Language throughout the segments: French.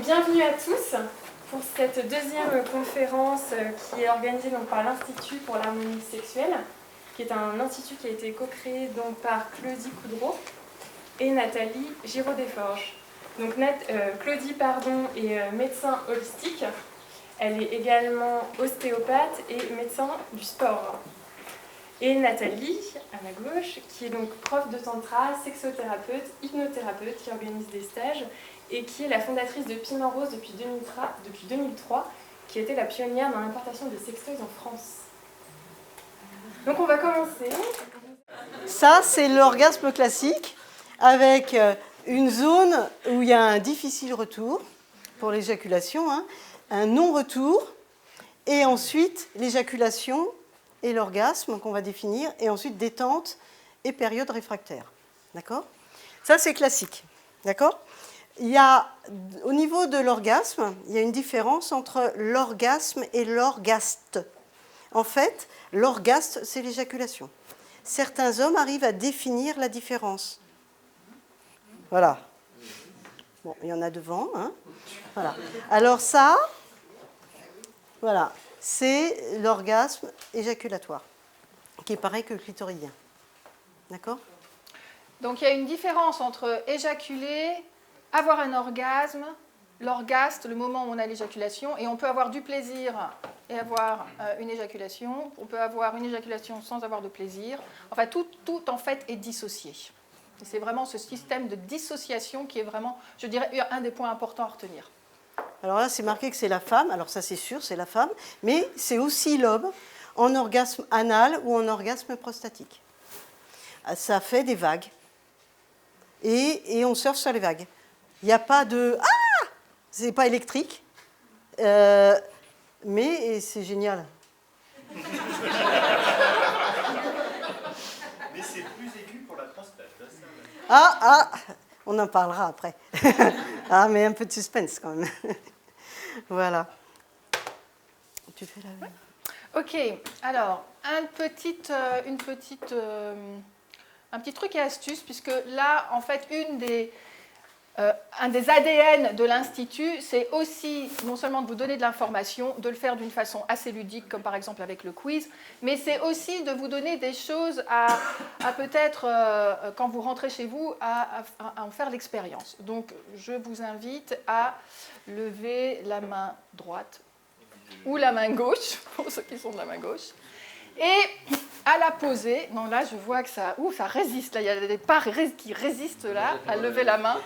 bienvenue à tous pour cette deuxième conférence qui est organisée donc, par l'Institut pour l'harmonie sexuelle, qui est un institut qui a été co-créé donc, par Claudie Coudreau et Nathalie Giraud-Desforges. Donc Claudie est médecin holistique, elle est également ostéopathe et médecin du sport. Et Nathalie, à ma gauche, qui est donc prof de tantra, sexothérapeute, hypnothérapeute, qui organise des stages et qui est la fondatrice de Piment Rose depuis 2003, qui était la pionnière dans l'importation des sextoys en France. Donc on va commencer. Ça, c'est l'orgasme classique, avec une zone où il y a un difficile retour pour l'éjaculation, un non-retour, et ensuite l'éjaculation et l'orgasme qu'on va définir, et ensuite détente et période réfractaire. D'accord ? Ça, c'est classique. D'accord ? Au niveau de l'orgasme, il y a une différence entre l'orgasme et l'orgaste. En fait, l'orgaste, c'est l'éjaculation. Certains hommes arrivent à définir la différence. Voilà. Bon, il y en a devant. Voilà. Alors ça, voilà, c'est l'orgasme éjaculatoire, qui est pareil que le clitoridien. D'accord ? Donc il y a une différence entre éjaculer, avoir un orgasme, l'orgaste, le moment où on a l'éjaculation, et on peut avoir du plaisir et avoir une éjaculation. On peut avoir une éjaculation sans avoir de plaisir. Enfin, tout en fait est dissocié. Et c'est vraiment ce système de dissociation qui est vraiment, je dirais, un des points importants à retenir. Alors là, c'est marqué que c'est la femme. Alors ça, c'est sûr, c'est la femme. Mais c'est aussi l'homme en orgasme anal ou en orgasme prostatique. Ça fait des vagues. Et on surfe sur les vagues. Il n'y a pas de... Ah ! C'est pas électrique. Mais c'est génial. Mais c'est plus aigu pour la prostate. On en parlera après. Mais un peu de suspense quand même. Voilà. Tu fais la même. Ok, alors, un petit truc et astuce, puisque là, en fait, un des ADN de l'Institut, c'est aussi non seulement de vous donner de l'information, de le faire d'une façon assez ludique, comme par exemple avec le quiz, mais c'est aussi de vous donner des choses à peut-être, quand vous rentrez chez vous, à en faire l'expérience. Donc, je vous invite à lever la main droite ou la main gauche, pour ceux qui sont de la main gauche, et à la poser. Non, là, je vois que ça résiste. Là, il y a des parts qui résistent là, à lever la main.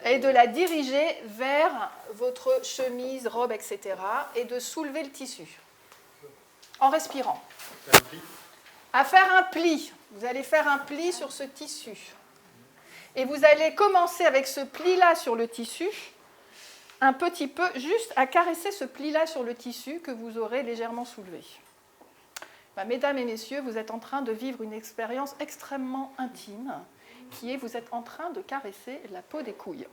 Et de la diriger vers votre chemise, robe, etc. Et de soulever le tissu en respirant. À faire un pli. Vous allez faire un pli sur ce tissu. Et vous allez commencer avec ce pli-là sur le tissu, un petit peu, juste à caresser ce pli-là sur le tissu que vous aurez légèrement soulevé. Mesdames et messieurs, vous êtes en train de vivre une expérience extrêmement intime, qui est, vous êtes en train de caresser la peau des couilles.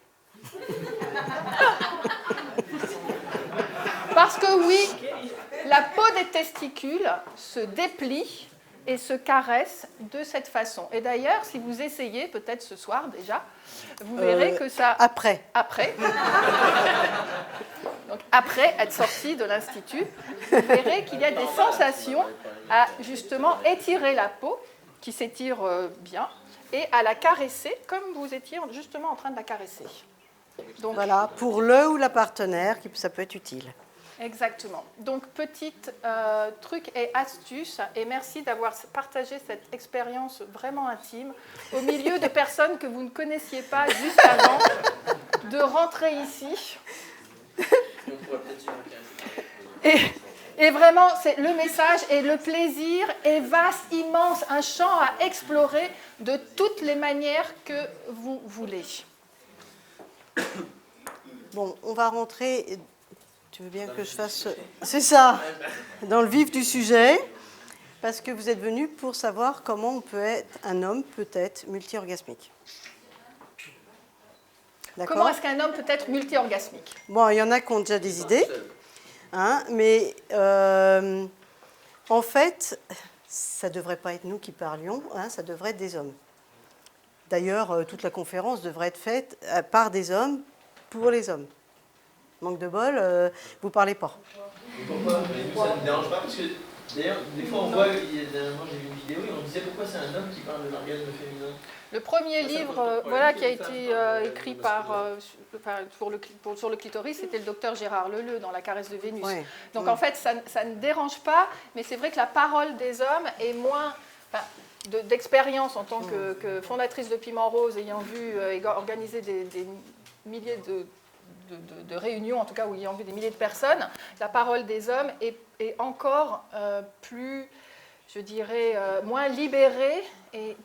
Parce que oui, la peau des testicules se déplie et se caresse de cette façon. Et d'ailleurs, si vous essayez, peut-être ce soir déjà, vous verrez que ça... Après. Donc après être sorti de l'Institut, vous verrez qu'il y a des sensations à justement étirer la peau, qui s'étire bien, et à la caresser comme vous étiez justement en train de la caresser. Donc, voilà, pour le ou la partenaire, ça peut être utile. Exactement. Donc, petit truc et astuce, et merci d'avoir partagé cette expérience vraiment intime au milieu de personnes que vous ne connaissiez pas juste avant de rentrer ici. Et vraiment, c'est le message et le plaisir est vaste, immense, un champ à explorer de toutes les manières que vous voulez. Bon, on va rentrer... Tu veux bien que je fasse... C'est ça, dans le vif du sujet, parce que vous êtes venus pour savoir comment un homme peut être multi-orgasmique. D'accord ? Comment est-ce qu'un homme peut être multi-orgasmique ? Bon, il y en a qui ont déjà des idées, mais en fait, ça ne devrait pas être nous qui parlions, ça devrait être des hommes. D'ailleurs, toute la conférence devrait être faite par des hommes pour les hommes. Manque de bol, vous ne parlez pas. Et pourquoi? Nous, ça ne nous dérange pas parce que, d'ailleurs, des fois, on voit, dernièrement, j'ai vu une vidéo et on disait pourquoi c'est un homme qui parle de l'orgasme féminin. Le premier livre qui a été écrit sur le clitoris, c'était le docteur Gérard Leleu dans La caresse de Vénus. Ouais. Donc en fait, ça ne dérange pas, mais c'est vrai que la parole des hommes est moins... d'expérience en tant que fondatrice de Piment Rose, ayant vu organiser des milliers de réunions, en tout cas où ayant vu des milliers de personnes, la parole des hommes est encore plus, je dirais, moins libérée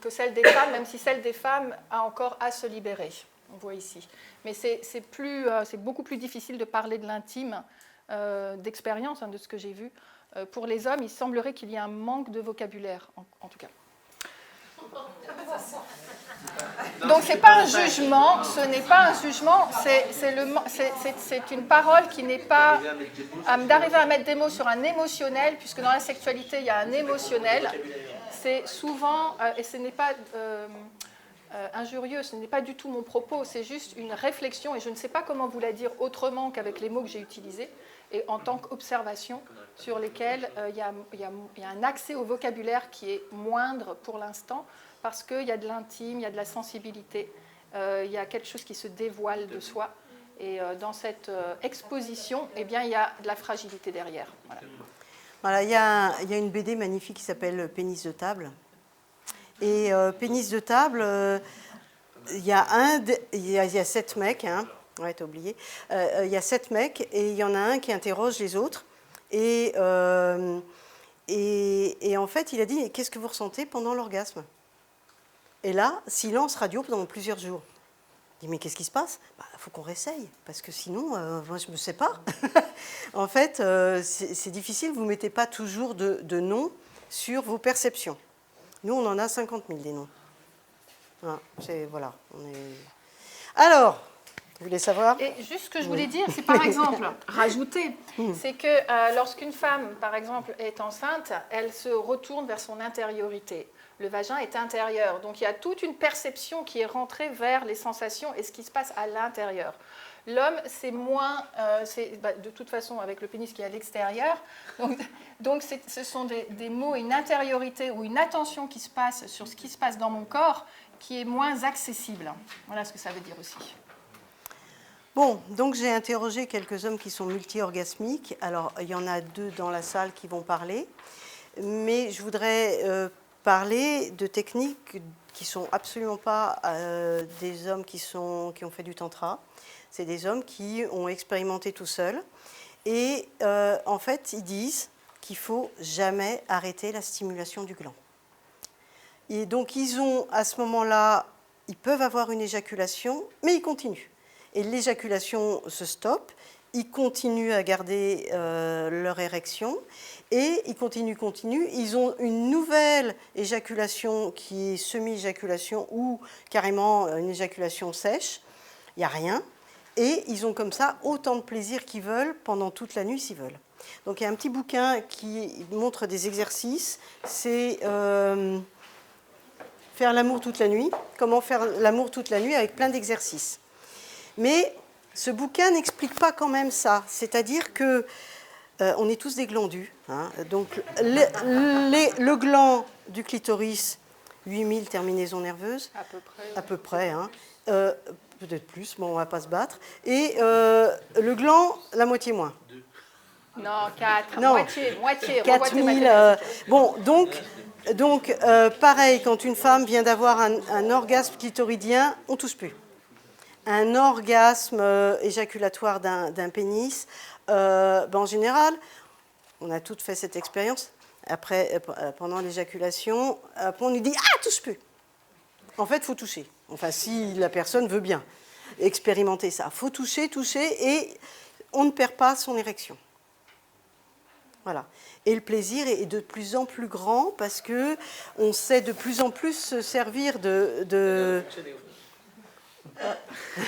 que celle des femmes, même si celle des femmes a encore à se libérer. On voit ici. Mais c'est beaucoup plus difficile de parler de l'intime, d'expérience, de ce que j'ai vu. Pour les hommes, il semblerait qu'il y ait un manque de vocabulaire, en tout cas. Donc ce n'est pas un jugement, c'est une parole qui n'est pas d'arriver à mettre des mots sur un émotionnel, puisque dans la sexualité il y a un émotionnel. C'est souvent, et ce n'est pas injurieux, ce n'est pas du tout mon propos, c'est juste une réflexion, et je ne sais pas comment vous la dire autrement qu'avec les mots que j'ai utilisés, et en tant qu'observation sur lesquelles il y a un accès au vocabulaire qui est moindre pour l'instant, parce qu'il y a de l'intime, il y a de la sensibilité, il y a quelque chose qui se dévoile de soi, et dans cette exposition, eh bien, il y a de la fragilité derrière. Voilà, il y a une BD magnifique qui s'appelle Pénis de table. Et Pénis de table, il y a 7 mecs, hein. Ouais, t'as oublié. Il y a 7 mecs et il y en a un qui interroge les autres. Et en fait, il a dit, qu'est-ce que vous ressentez pendant l'orgasme? Et là, silence radio pendant plusieurs jours. Il dit, mais qu'est-ce qui se passe? Il faut qu'on réessaye, parce que sinon, moi, je ne me sais pas. En fait, c'est difficile, vous ne mettez pas toujours de noms sur vos perceptions. Nous, on en a 50 000 des noms. Voilà. Alors, vous voulez savoir? Et juste ce que je voulais dire, c'est par exemple, rajouter, c'est que lorsqu'une femme, par exemple, est enceinte, elle se retourne vers son intériorité. Le vagin est intérieur, donc il y a toute une perception qui est rentrée vers les sensations et ce qui se passe à l'intérieur. L'homme, c'est moins, de toute façon, avec le pénis qui est à l'extérieur, donc ce sont des mots, une intériorité ou une attention qui se passe sur ce qui se passe dans mon corps qui est moins accessible. Voilà ce que ça veut dire aussi. Bon, donc j'ai interrogé quelques hommes qui sont multi-orgasmiques. Alors, il y en a 2 dans la salle qui vont parler, mais je voudrais parler de techniques qui ne sont absolument pas des hommes qui ont fait du tantra. C'est des hommes qui ont expérimenté tout seuls. Et en fait, ils disent qu'il ne faut jamais arrêter la stimulation du gland. Et donc, à ce moment-là, ils peuvent avoir une éjaculation, mais ils continuent. Et l'éjaculation se stoppe, ils continuent à garder leur érection, et ils continuent. Ils ont une nouvelle éjaculation qui est semi-éjaculation ou carrément une éjaculation sèche, il n'y a rien, et ils ont comme ça autant de plaisir qu'ils veulent pendant toute la nuit s'ils veulent. Donc il y a un petit bouquin qui montre des exercices, c'est faire l'amour toute la nuit, comment faire l'amour toute la nuit avec plein d'exercices. Mais ce bouquin n'explique pas quand même ça, c'est-à-dire que on est tous des glandus, hein. Donc le gland du clitoris, 8000 terminaisons nerveuses, à peu près, hein. Peut-être plus, bon, on ne va pas se battre, et le gland, la moitié moins. Non, 4, non, moitié. 4000. Bon, donc pareil, quand une femme vient d'avoir un orgasme clitoridien, on ne touche plus. Un orgasme éjaculatoire d'un pénis, en général, on a toutes fait cette expérience, après, pendant l'éjaculation, après on nous dit « Ah, touche plus !» En fait, il faut toucher. Enfin, si la personne veut bien expérimenter ça. Il faut toucher, et on ne perd pas son érection. Voilà. Et le plaisir est de plus en plus grand parce qu'on sait de plus en plus se servir de...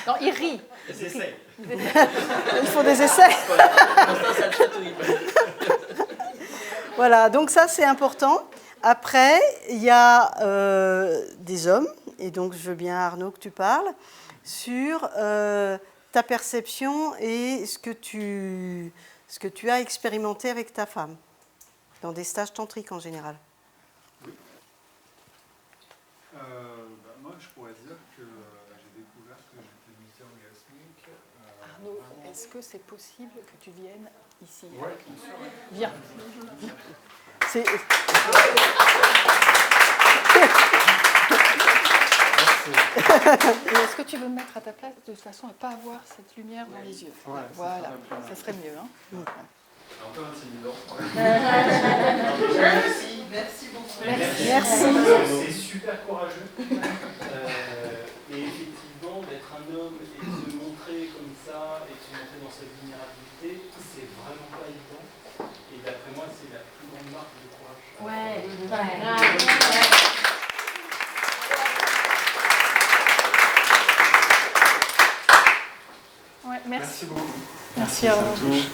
Non, il rit. Des essais. Ils font des essais. Voilà, donc ça c'est important. Après, il y a des hommes et donc je veux bien Arnaud que tu parles, sur ta perception et ce que tu as expérimenté avec ta femme, dans des stages tantriques en général. Moi, je pourrais dire que j'ai découvert que j'étais multi-orgasmique. Arnaud, est-ce que c'est possible que tu viennes ici Ouais, avec nous? bien sûr, ouais. Viens. C'est... Et est-ce que tu veux me mettre à ta place de façon à ne pas avoir cette lumière dans les yeux? Ouais, Voilà, ça serait mieux. Hein. Encore intimidant. Merci beaucoup. C'est super courageux. Et effectivement, d'être un homme et de se montrer comme ça, et de se montrer dans cette vulnérabilité, c'est vraiment pas évident. Et d'après moi, c'est la plus grande marque de courage. Ouais, Merci beaucoup. Merci Ça à me vous. touche.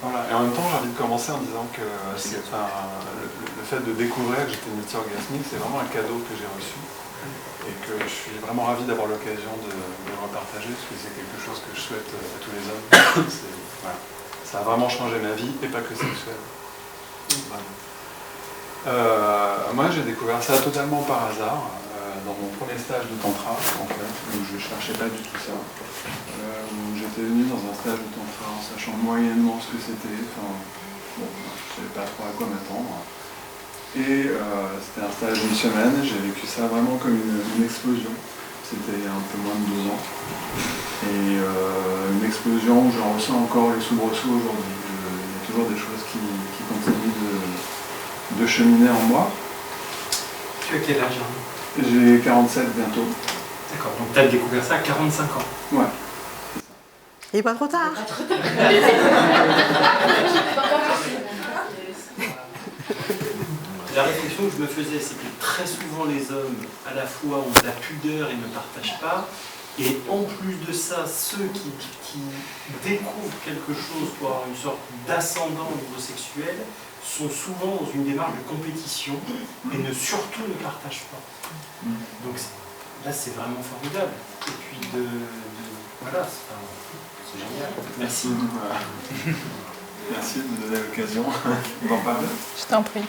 Voilà. Et en même temps, j'ai envie de commencer en disant que le fait de découvrir que j'étais multi-orgasmique, c'est vraiment un cadeau que j'ai reçu. Et que je suis vraiment ravi d'avoir l'occasion de le repartager, parce que c'est quelque chose que je souhaite à tous les hommes. Voilà. Ça a vraiment changé ma vie, et pas que sexuelle. Vraiment. Moi, j'ai découvert ça totalement par hasard, dans mon premier stage de tantra, en fait, où je ne cherchais pas du tout ça. Où j'étais venu dans un stage de tantra en sachant moyennement ce que c'était. Enfin, bon, je ne savais pas trop à quoi m'attendre. Et c'était un stage d'une semaine, j'ai vécu ça vraiment comme une explosion. C'était il y a un peu moins de 2 ans. Et une explosion où j'en ressens encore les soubresauts aujourd'hui. Il y a toujours des choses qui continuent de cheminer en moi. Tu as quel âge, Arnaud? J'ai 47 bientôt. D'accord, donc tu as découvert ça à 45 ans. Ouais. Il n'est pas trop tard. La réflexion que je me faisais, c'est que très souvent les hommes, à la fois, ont de la pudeur et ne partagent pas. Et en plus de ça, ceux qui découvrent quelque chose pour avoir une sorte d'ascendant au niveau sexuel sont souvent dans une démarche de compétition et surtout ne partagent pas. Donc là, c'est vraiment formidable. Et puis voilà, c'est génial. Merci. Voilà. Merci de me donner l'occasion d'en parler. Je t'en prie.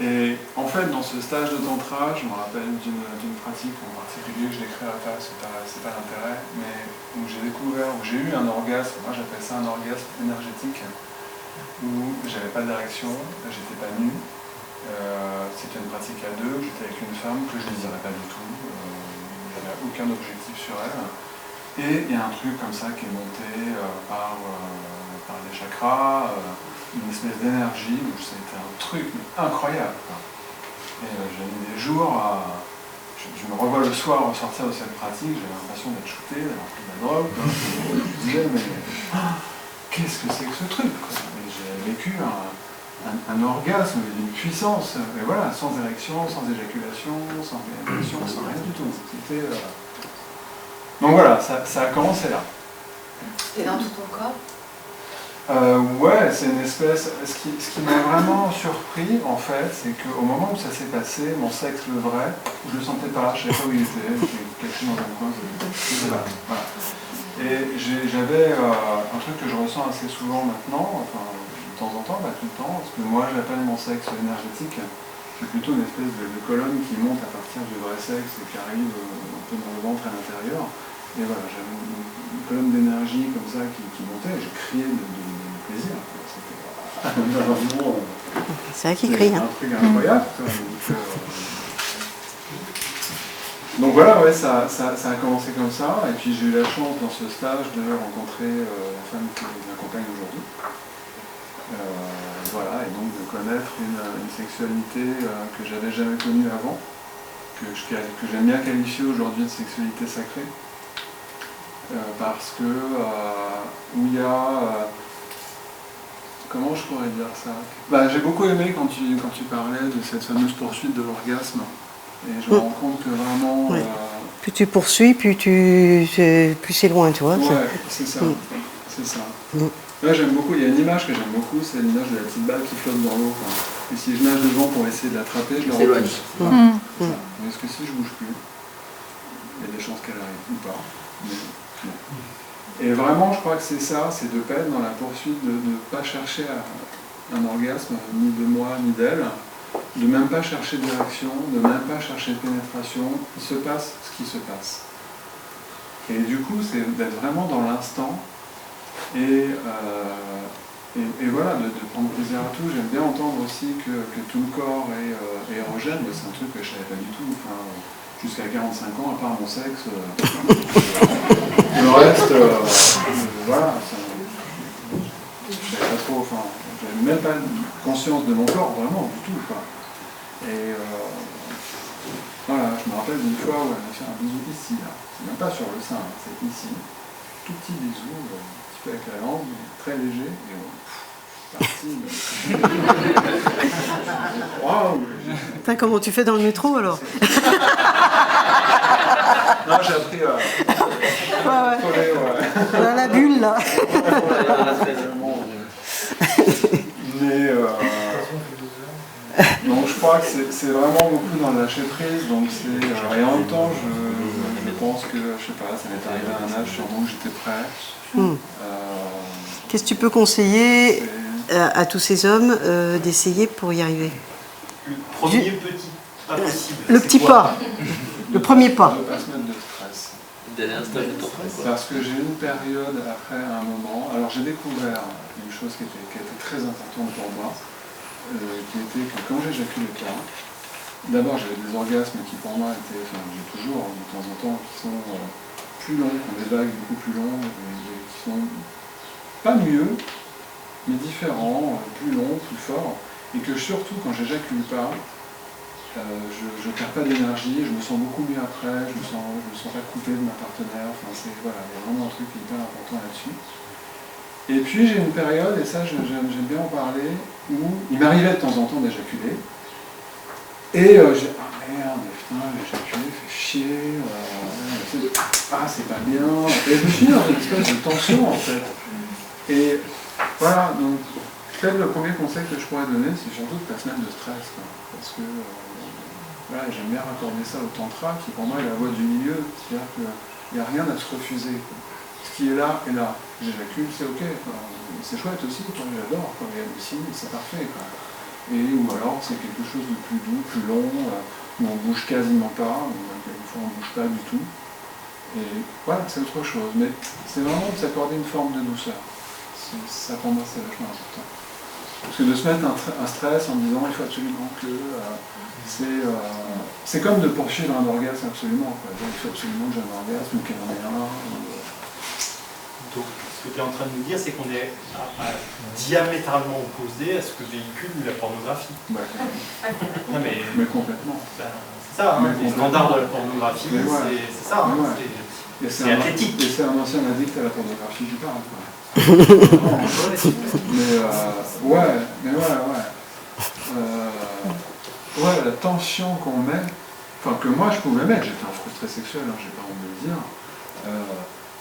Et en fait, dans ce stage de tantra, je me rappelle d'une pratique en particulier que j'ai créée à faire, c'est pas l'intérêt, mais où j'ai découvert, où j'ai eu un orgasme, moi j'appelle ça un orgasme énergétique, où j'avais pas d'érection, j'étais pas nu, c'était une pratique à 2, j'étais avec une femme que je désirais pas du tout, j'avais aucun objectif sur elle, et il y a un truc comme ça qui est monté par les chakras, une espèce d'énergie, où c'était un truc incroyable. Quoi. Et j'ai mis des jours à... Je me revois le soir ressortir de cette pratique, j'avais l'impression d'être shooté, d'avoir pris de la drogue. Je me disais, mais qu'est-ce que c'est que ce truc quoi. Et j'ai vécu un orgasme d'une puissance, mais voilà, sans érection, sans éjaculation, sans réalisation, sans rien du tout. C'était... Donc voilà, ça a commencé là. Et dans tout ton corps? Ouais, c'est une espèce... Ce qui m'a vraiment surpris, en fait, c'est qu'au moment où ça s'est passé, mon sexe, le vrai, je le sentais pas, je savais pas où il était, j'étais caché dans un coin, je sais pas. Voilà. Et j'avais un truc que je ressens assez souvent maintenant, enfin, de temps en temps, pas tout le temps, parce que moi j'appelle mon sexe énergétique, c'est plutôt une espèce de colonne qui monte à partir du vrai sexe et qui arrive un peu dans le ventre à l'intérieur. Et voilà, j'avais une colonne d'énergie comme ça qui montait, et je criais de plaisir. C'est vrai qu'il crie. C'est un truc incroyable. Donc voilà, ouais, ça a commencé comme ça. Et puis j'ai eu la chance dans ce stage de rencontrer la femme qui m'accompagne aujourd'hui. Voilà, et donc de connaître une sexualité que j'avais jamais connue avant, que j'aime bien qualifier aujourd'hui de sexualité sacrée. Parce que où il y a... comment je pourrais dire ça? J'ai beaucoup aimé quand tu parlais de cette fameuse poursuite de l'orgasme. Et je me rends compte que vraiment... Oui. Plus tu poursuis, plus c'est loin, tu vois. Ouais, c'est ça. C'est ça. Là, j'aime beaucoup, il y a une image que j'aime beaucoup, c'est l'image de la petite balle qui flotte dans l'eau. Et si je nage devant pour essayer de l'attraper, je le repousse. Voilà. Est-ce que si je bouge plus, il y a des chances qu'elle arrive ou pas. Mais, non. Et vraiment, je crois que c'est ça, c'est de pas être dans la poursuite de ne pas chercher un orgasme, ni de moi, ni d'elle, de même pas chercher de direction, de même pas chercher de pénétration. Il se passe ce qui se passe. Et du coup, c'est d'être vraiment dans l'instant et voilà, de prendre plaisir à tout. J'aime bien entendre aussi que tout le corps est érogène, mais c'est un truc que je ne savais pas du tout. Enfin, jusqu'à 45 ans, à part mon sexe, le reste, voilà, je ne savais pas trop, enfin, je n'avais même pas conscience de mon corps, vraiment, du tout. Quoi. Et voilà, je me rappelle d'une fois où elle m'a fait un bisou ici, là. C'est même pas sur le sein, c'est ici. Tout petit bisou, un petit peu avec la langue, très léger, et parti. Waouh! Putain, comment tu fais dans le métro alors? Non, j'ai appris à coller, Dans la bulle là. Mais donc je crois que c'est vraiment beaucoup dans le lâcher prise, donc c'est et en même temps je pense que je sais pas, ça m'est arrivé à un âge sûrement où j'étais prêt. Qu'est-ce que tu peux conseiller à tous ces hommes d'essayer pour y arriver? Le premier petit pas possible. Le petit pas. Le premier pas. De ne pas se mettre de stress. D'aller à un stage de temps. Parce que j'ai eu une période après un moment, alors j'ai découvert une chose qui était très importante pour moi, qui était que quand j'éjaculais pas, d'abord j'avais des orgasmes qui pour moi étaient, enfin j'ai toujours de temps en temps, qui sont plus longs, qui ont des vagues beaucoup plus longues, et qui sont pas mieux, mais différents, plus longs, plus forts, et que surtout quand j'éjacule pas, je ne perds pas d'énergie, je me sens beaucoup mieux après, je me sens pas coupé de ma partenaire, enfin voilà, il y a vraiment un truc hyper important là-dessus. Et puis j'ai une période, et ça j'aime bien en parler, où il m'arrivait de temps en temps d'éjaculer, et j'ai ah merde, putain, j'ai éjaculé, fait chier, c'est pas bien, et je me suis mis dans une espèce de tension en fait. Et voilà, donc peut-être le premier conseil que je pourrais donner, c'est surtout de pas se mettre de stress, quoi, parce que voilà, j'aime bien raccorder ça au tantra, qui pour moi est la voie du milieu, c'est-à-dire qu'il n'y a rien à se refuser, quoi. Ce qui est là, j'éjacule, c'est ok, quoi. C'est chouette aussi, quoi. J'adore, quoi. Regarde ici, c'est parfait, quoi. Et ou alors c'est quelque chose de plus doux, plus long, où on bouge quasiment pas, ou quelquefois on bouge pas du tout. Et voilà, c'est autre chose, mais c'est vraiment de s'accorder une forme de douceur. Ça pour moi c'est vachement important. Parce que de se mettre un stress en disant il faut absolument que... c'est comme de poursuivre un orgasme absolument, quoi. Il faut absolument que j'ai un orgasme ou qu'il y en ait un. Donc, ce que tu es en train de nous dire, c'est qu'on est diamétralement opposé à ce que véhicule la pornographie. Bah, non, mais complètement. C'est ça, hein, les standards de la pornographie, c'est ça. Hein, c'est athlétique. Et c'est un ancien addict à la pornographie qui parle, quoi. Ouais, la tension qu'on met, enfin que moi je pouvais mettre, j'étais un frustré sexuel, hein, j'ai pas honte de le dire,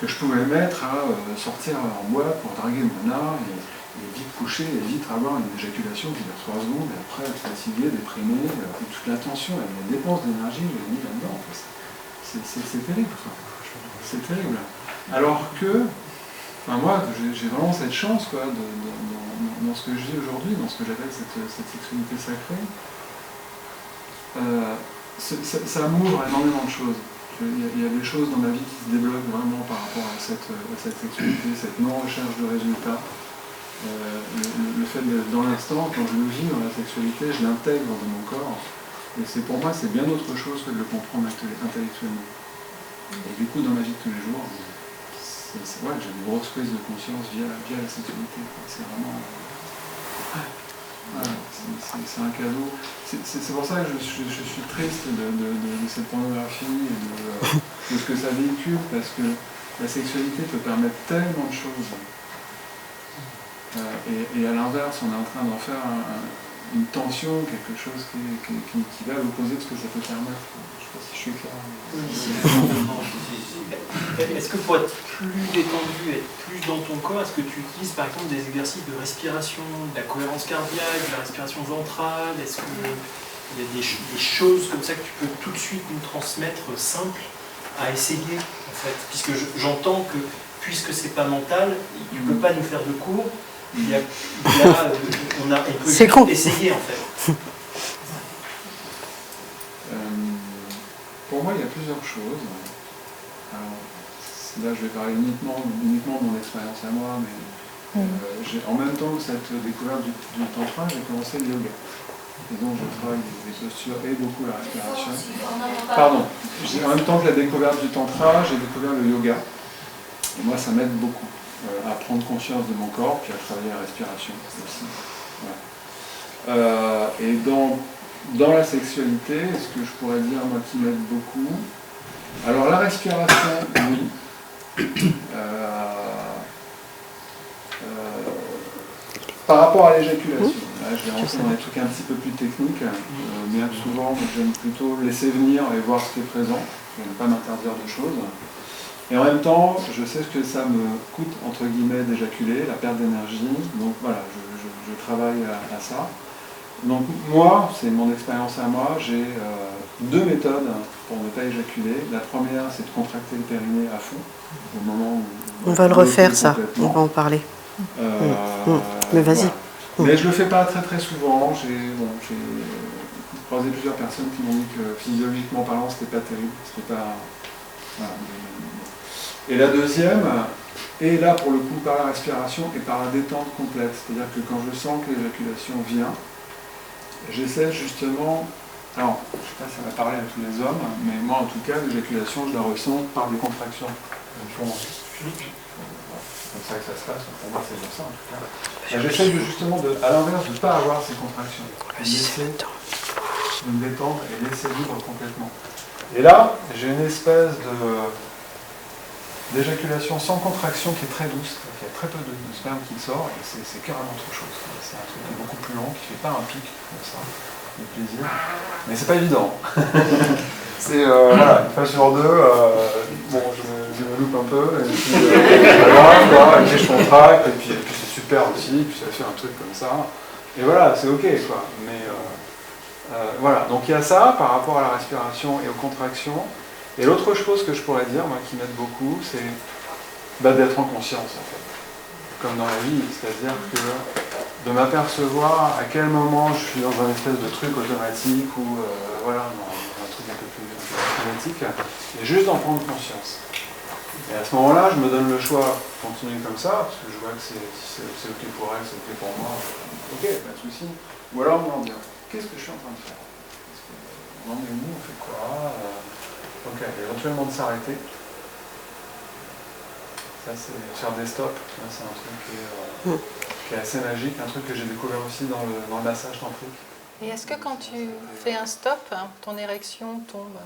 que je pouvais mettre à sortir en boîte pour draguer mon art et vite coucher et vite avoir une éjaculation qui dure 3 secondes et après être fatigué, déprimé, et toute la tension et les dépenses d'énergie, je l'ai mis là-dedans. C'est terrible, quoi. C'est terrible. Alors que moi, j'ai vraiment cette chance, quoi, dans ce que je vis aujourd'hui, dans ce que j'appelle cette sexualité sacrée. Ça m'ouvre énormément de choses. Il y a des choses dans ma vie qui se débloquent vraiment par rapport à cette sexualité, cette non-recherche de résultats. Le fait d'être dans l'instant, quand je le vis dans la sexualité, je l'intègre dans mon corps. Et pour moi, c'est bien autre chose que de le comprendre intellectuellement. Et du coup, dans ma vie de tous les jours, j'ai une grosse prise de conscience via la sexualité. C'est vraiment... c'est un cadeau. C'est pour ça que je suis triste de cette pornographie et de ce que ça véhicule, parce que la sexualité peut permettre tellement de choses. Et à l'inverse, on est en train d'en faire une tension, quelque chose qui va à l'opposé de ce que ça peut permettre. Je ne sais pas si je suis clair. Est-ce que pour être plus détendu, être plus dans ton corps, est-ce que tu utilises par exemple des exercices de respiration, de la cohérence cardiaque, de la respiration ventrale? Est-ce qu'il y a des choses comme ça que tu peux tout de suite nous transmettre simples à essayer en fait? Puisque j'entends que puisque c'est pas mental, tu ne peux pas nous faire de cours. On peut C'est con. essayer en fait. Pour moi, il y a plusieurs choses. Alors, là, je vais parler uniquement de mon expérience à moi, mais en même temps que cette découverte du tantra, j'ai commencé le yoga. Et donc, je travaille des postures et beaucoup la respiration. Pardon. En même temps que la découverte du tantra, j'ai découvert le yoga. Et moi, ça m'aide beaucoup à prendre conscience de mon corps, puis à travailler la respiration aussi. Ouais. Et dans la sexualité, ce que je pourrais dire, moi, qui m'aide beaucoup, alors la respiration, oui. Par rapport à l'éjaculation, là, je vais rentrer dans des trucs un petit peu plus techniques, bien souvent, j'aime plutôt laisser venir et voir ce qui est présent, je n'aime pas m'interdire de choses. Et en même temps, je sais ce que ça me coûte, entre guillemets, d'éjaculer, la perte d'énergie. Donc voilà, je travaille à ça. Donc moi, c'est mon expérience à moi, j'ai deux méthodes pour ne pas éjaculer. La première, c'est de contracter le périnée à fond, au moment où... On va le refaire ça, on va en parler. Mais vas-y. Voilà. Mais je ne le fais pas très très souvent. J'ai croisé plusieurs personnes qui m'ont dit que physiologiquement parlant, c'était pas terrible. C'était pas... Voilà. Et la deuxième, et là pour le coup par la respiration et par la détente complète, c'est-à-dire que quand je sens que l'éjaculation vient, j'essaie justement, alors je ne sais pas si ça va parler à tous les hommes, mais moi en tout cas l'éjaculation je la ressens par des contractions. C'est comme ça que ça se passe, pour moi c'est comme ça en tout cas. J'essaie justement, à l'inverse, de ne pas avoir ces contractions, de me détendre et laisser libre complètement. Et là, j'ai une espèce d'éjaculation sans contraction qui est très douce, il y a très peu de sperme qui sort, et c'est carrément autre chose. C'est un truc beaucoup plus long, qui ne fait pas un pic comme ça, de plaisir. Mais c'est pas évident. C'est voilà, une fois sur deux, bon, je me loupe un peu, et puis voilà, et puis je contracte, et puis c'est super aussi, et puis ça fait un truc comme ça. Et voilà, c'est ok quoi. Mais voilà, donc il y a ça par rapport à la respiration et aux contractions. Et l'autre chose que je pourrais dire, moi, qui m'aide beaucoup, c'est d'être en conscience, en fait. Comme dans la vie, c'est-à-dire que de m'apercevoir à quel moment je suis dans un espèce de truc automatique ou voilà, dans un truc un peu plus automatique, et juste d'en prendre conscience. Et à ce moment-là, je me donne le choix de continuer comme ça, parce que je vois que c'est ok pour elle, c'est ok pour moi, ok, pas de souci. Ou alors me dire, qu'est-ce que je suis en train de faire? On en est où, on fait quoi? Ok, éventuellement de s'arrêter. Ça, c'est faire des stops. C'est un truc qui est assez magique, un truc que j'ai découvert aussi dans le massage tantrique. Et est-ce que quand tu fais un stop, ton érection tombe?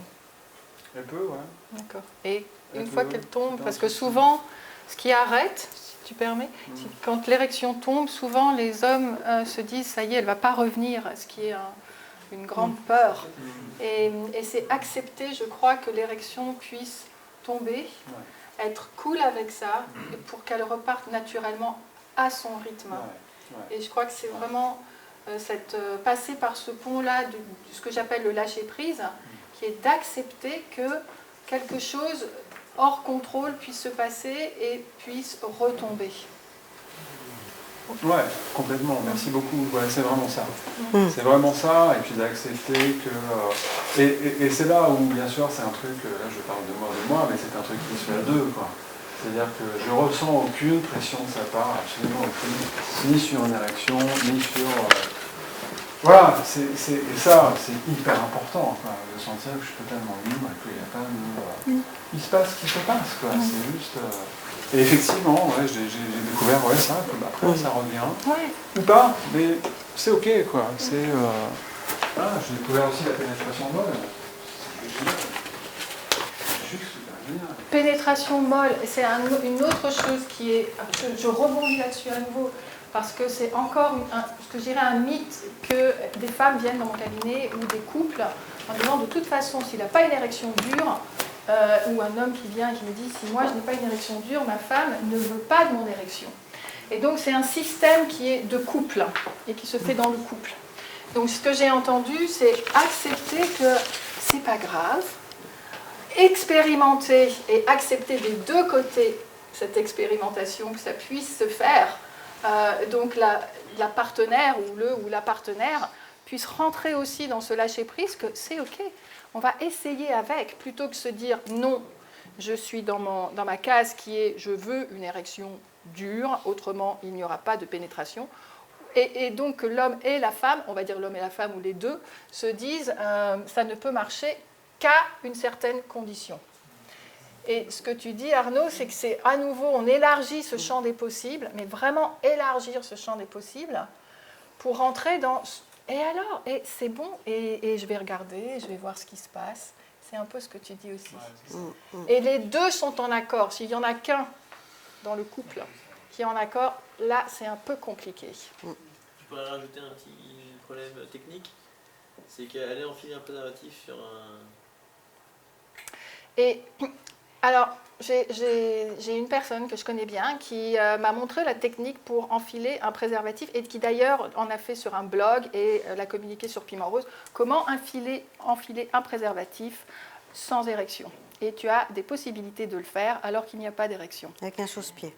Elle peut, ouais. D'accord. Et une fois qu'elle tombe, parce que souvent, ce qui arrête, si tu permets, c'est que quand l'érection tombe, souvent les hommes se disent, ça y est, elle ne va pas revenir, ce qui est une grande peur. Et c'est accepter, je crois, que l'érection puisse tomber, être cool avec ça, pour qu'elle reparte naturellement à son rythme. Et je crois que c'est vraiment passer par ce pont-là de ce que j'appelle le lâcher-prise, qui est d'accepter que quelque chose hors contrôle puisse se passer et puisse retomber. Ouais, complètement, merci beaucoup. Ouais, c'est vraiment ça. C'est vraiment ça, et puis d'accepter que... et c'est là où, bien sûr, c'est un truc, là je parle de moi, mais c'est un truc qui se fait à deux, quoi. C'est-à-dire que je ressens aucune pression de sa part, absolument aucune, ni sur une érection, ni sur... Voilà, et ça, c'est hyper important, quoi, de sentir que je suis totalement libre, et qu'il n'y a pas de... Il se passe ce qui se passe, quoi, c'est juste... Et effectivement, ouais, j'ai découvert ça, que après ça revient, ou pas, mais c'est ok, quoi. J'ai découvert aussi la pénétration molle. Pénétration molle, c'est une autre chose qui est... Je rebondis là-dessus à nouveau. parce que c'est encore ce que je dirais un mythe que des femmes viennent dans mon cabinet ou des couples en disant de toute façon, s'il n'a pas une érection dure, ou un homme qui vient et qui me dit si moi je n'ai pas une érection dure, ma femme ne veut pas de mon érection. Et donc c'est un système qui est de couple et qui se fait dans le couple. Donc ce que j'ai entendu, c'est accepter que c'est pas grave, expérimenter et accepter des deux côtés cette expérimentation, que ça puisse se faire. Donc la partenaire ou le ou la partenaire puisse rentrer aussi dans ce lâcher-prise que c'est OK. On va essayer avec, plutôt que se dire non, je suis dans ma case qui est je veux une érection dure, autrement il n'y aura pas de pénétration. Et donc que l'homme et la femme, on va dire l'homme et la femme ou les deux, se disent ça ne peut marcher qu'à une certaine condition. Et ce que tu dis, Arnaud, c'est que c'est à nouveau, on élargit ce champ des possibles, mais vraiment élargir ce champ des possibles pour rentrer dans... Et alors, et c'est bon, et je vais regarder, je vais voir ce qui se passe. C'est un peu ce que tu dis aussi. Et les deux sont en accord. S'il n'y en a qu'un dans le couple qui est en accord, là, c'est un peu compliqué. Je pourrais rajouter un petit problème technique, c'est qu'aller enfiler un préservatif sur un... Et alors, j'ai une personne que je connais bien qui m'a montré la technique pour enfiler un préservatif et qui d'ailleurs en a fait sur un blog et l'a communiqué sur Piment Rose. Comment enfiler un préservatif sans érection. Et tu as des possibilités de le faire alors qu'il n'y a pas d'érection. Avec un chausse-pied.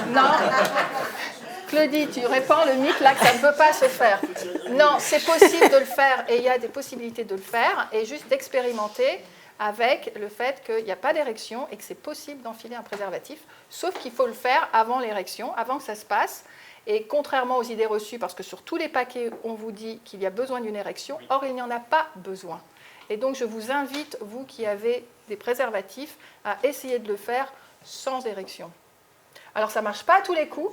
Non, Claudie, tu répands le mythe là que ça ne peut pas se faire. Non, c'est possible de le faire et il y a des possibilités de le faire et juste d'expérimenter avec le fait qu'il n'y a pas d'érection et que c'est possible d'enfiler un préservatif, sauf qu'il faut le faire avant l'érection, avant que ça se passe. Et contrairement aux idées reçues, parce que sur tous les paquets, on vous dit qu'il y a besoin d'une érection, or il n'y en a pas besoin. Et donc je vous invite, vous qui avez des préservatifs, à essayer de le faire sans érection. Alors ça ne marche pas à tous les coups,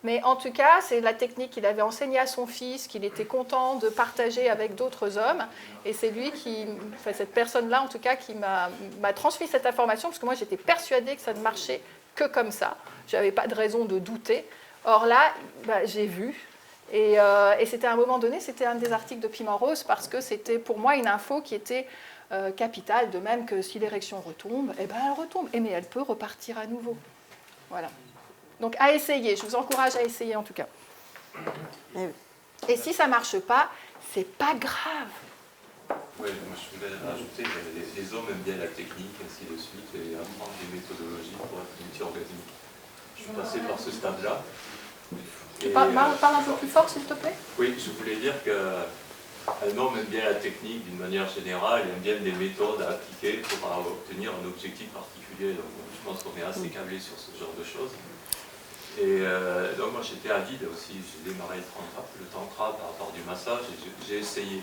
mais en tout cas, c'est la technique qu'il avait enseignée à son fils, qu'il était content de partager avec d'autres hommes. Et c'est lui qui, enfin cette personne-là en tout cas, qui m'a transmis cette information, parce que moi j'étais persuadée que ça ne marchait que comme ça. Je n'avais pas de raison de douter. Or là, j'ai vu. Et c'était à un moment donné, c'était un des articles de Piment Rose, parce que c'était pour moi une info qui était capitale, de même que si l'érection retombe, eh ben elle retombe. Mais elle peut repartir à nouveau. Voilà. Donc à essayer, je vous encourage à essayer en tout cas. Et si ça ne marche pas, c'est pas grave. Oui, moi je voulais rajouter, les hommes aiment bien la technique, ainsi de suite, et apprendre des méthodologies pour être multi-orgasmique. Je suis passé par ce stade-là. Parle un peu plus fort s'il te plaît. Oui, je voulais dire qu'un homme aime bien la technique d'une manière générale, il aime bien des méthodes à appliquer pour obtenir un objectif particulier. Donc je pense qu'on est assez câblé sur ce genre de choses. Et donc moi j'étais avide aussi, j'ai démarré le tantra par rapport du massage et j'ai essayé.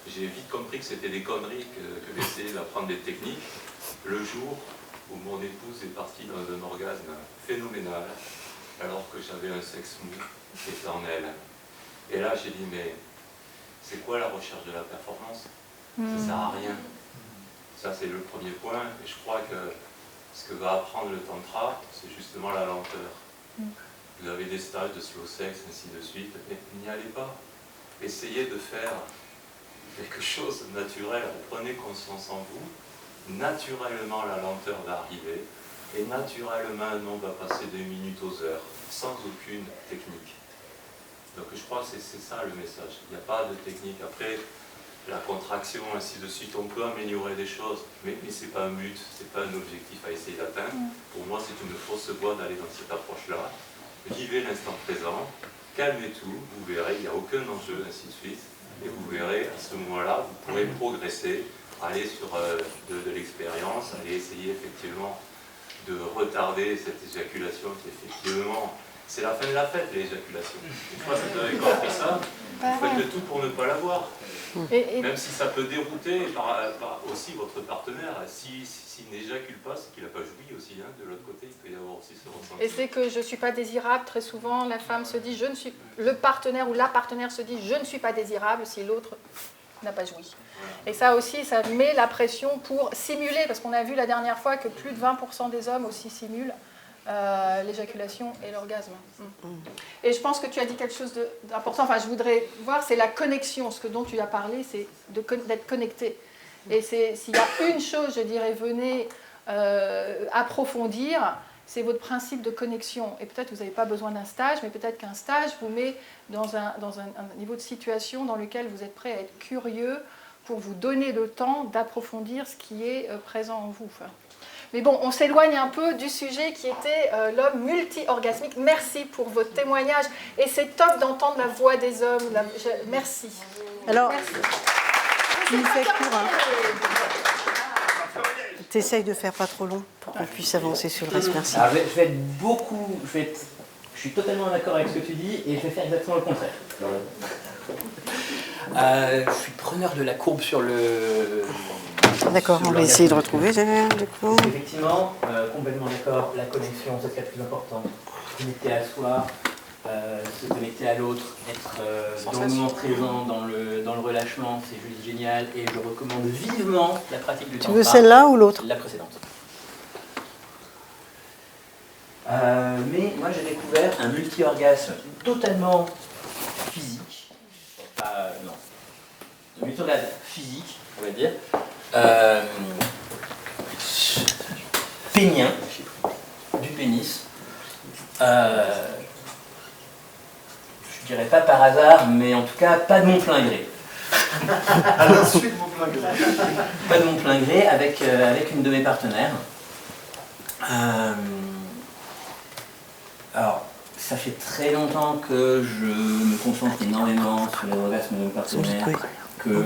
J'ai vite compris que c'était des conneries que d'essayer d'apprendre des techniques. Le jour où mon épouse est partie dans un orgasme phénoménal, alors que j'avais un sexe mou éternel. Et là j'ai dit mais c'est quoi la recherche de la performance? Ça sert à rien. Ça c'est le premier point et je crois que ce que va apprendre le tantra, c'est justement la lenteur. Vous avez des stages de slow sex, ainsi de suite, mais n'y allez pas. Essayez de faire quelque chose de naturel, prenez conscience en vous, naturellement la lenteur va arriver, et naturellement un homme va passer des minutes aux heures, sans aucune technique. Donc je crois que c'est ça le message, il n'y a pas de technique. Après, la contraction, ainsi de suite, on peut améliorer des choses, mais ce n'est pas un but, ce n'est pas un objectif à essayer d'atteindre. Pour moi, c'est une fausse voie d'aller dans cette approche-là. Vivez l'instant présent, calmez tout, vous verrez, il n'y a aucun enjeu, ainsi de suite. Et vous verrez, à ce moment-là, vous pourrez progresser, aller sur de l'expérience, aller essayer effectivement de retarder cette éjaculation qui effectivement, c'est la fin de la fête, l'éjaculation. Une fois que vous avez compris ça, vous faites de tout pour ne pas l'avoir. Même si ça peut dérouter aussi votre partenaire, s'il n'éjacule pas, c'est qu'il n'a pas joui aussi, hein. De l'autre côté, il peut y avoir aussi ce ressenti. Et c'est que je ne suis pas désirable, très souvent la femme se dit, le partenaire ou la partenaire se dit, je ne suis pas désirable si l'autre n'a pas joui. Voilà. Et ça aussi, ça met la pression pour simuler, parce qu'on a vu la dernière fois que plus de 20% des hommes aussi simulent l'éjaculation et l'orgasme. Et je pense que tu as dit quelque chose d'important, enfin je voudrais voir, c'est la connexion. Ce dont tu as parlé, c'est d'être connecté. Et s'il y a une chose, je dirais, venez approfondir, c'est votre principe de connexion. Et peut-être que vous n'avez pas besoin d'un stage, mais peut-être qu'un stage vous met dans un niveau de situation dans lequel vous êtes prêt à être curieux pour vous donner le temps d'approfondir ce qui est présent en vous. Mais bon, on s'éloigne un peu du sujet qui était l'homme multi-orgasmique. Merci pour votre témoignage. Et c'est top d'entendre la voix des hommes. Merci. Alors, merci. Tu fais court, hein. T'essayes de faire pas trop long pour qu'on puisse avancer sur le reste. Merci. Alors, je vais être beaucoup... je suis totalement d'accord avec ce que tu dis et je vais faire exactement le contraire. Je suis preneur de la courbe sur le... D'accord, on va essayer de retrouver. Du coup. Effectivement, complètement d'accord, la connexion, c'est ce qui est le plus important. Se connecter à soi, se connecter à l'autre, être dans le moment présent, dans le relâchement, c'est juste génial. Et je recommande vivement la pratique du tantra. Tu veux celle-là ou l'autre? La précédente. Mais moi j'ai découvert un multi-orgasme totalement physique. Non. Un multi-orgasme physique, on va dire. Pénien, du pénis. Je dirais pas par hasard, mais en tout cas pas de mon plein gré. À l'insu de mon plein gré. Pas de mon plein gré avec une de mes partenaires. Alors, ça fait très longtemps que je me concentre énormément sur les orgasmes de mes partenaires. Que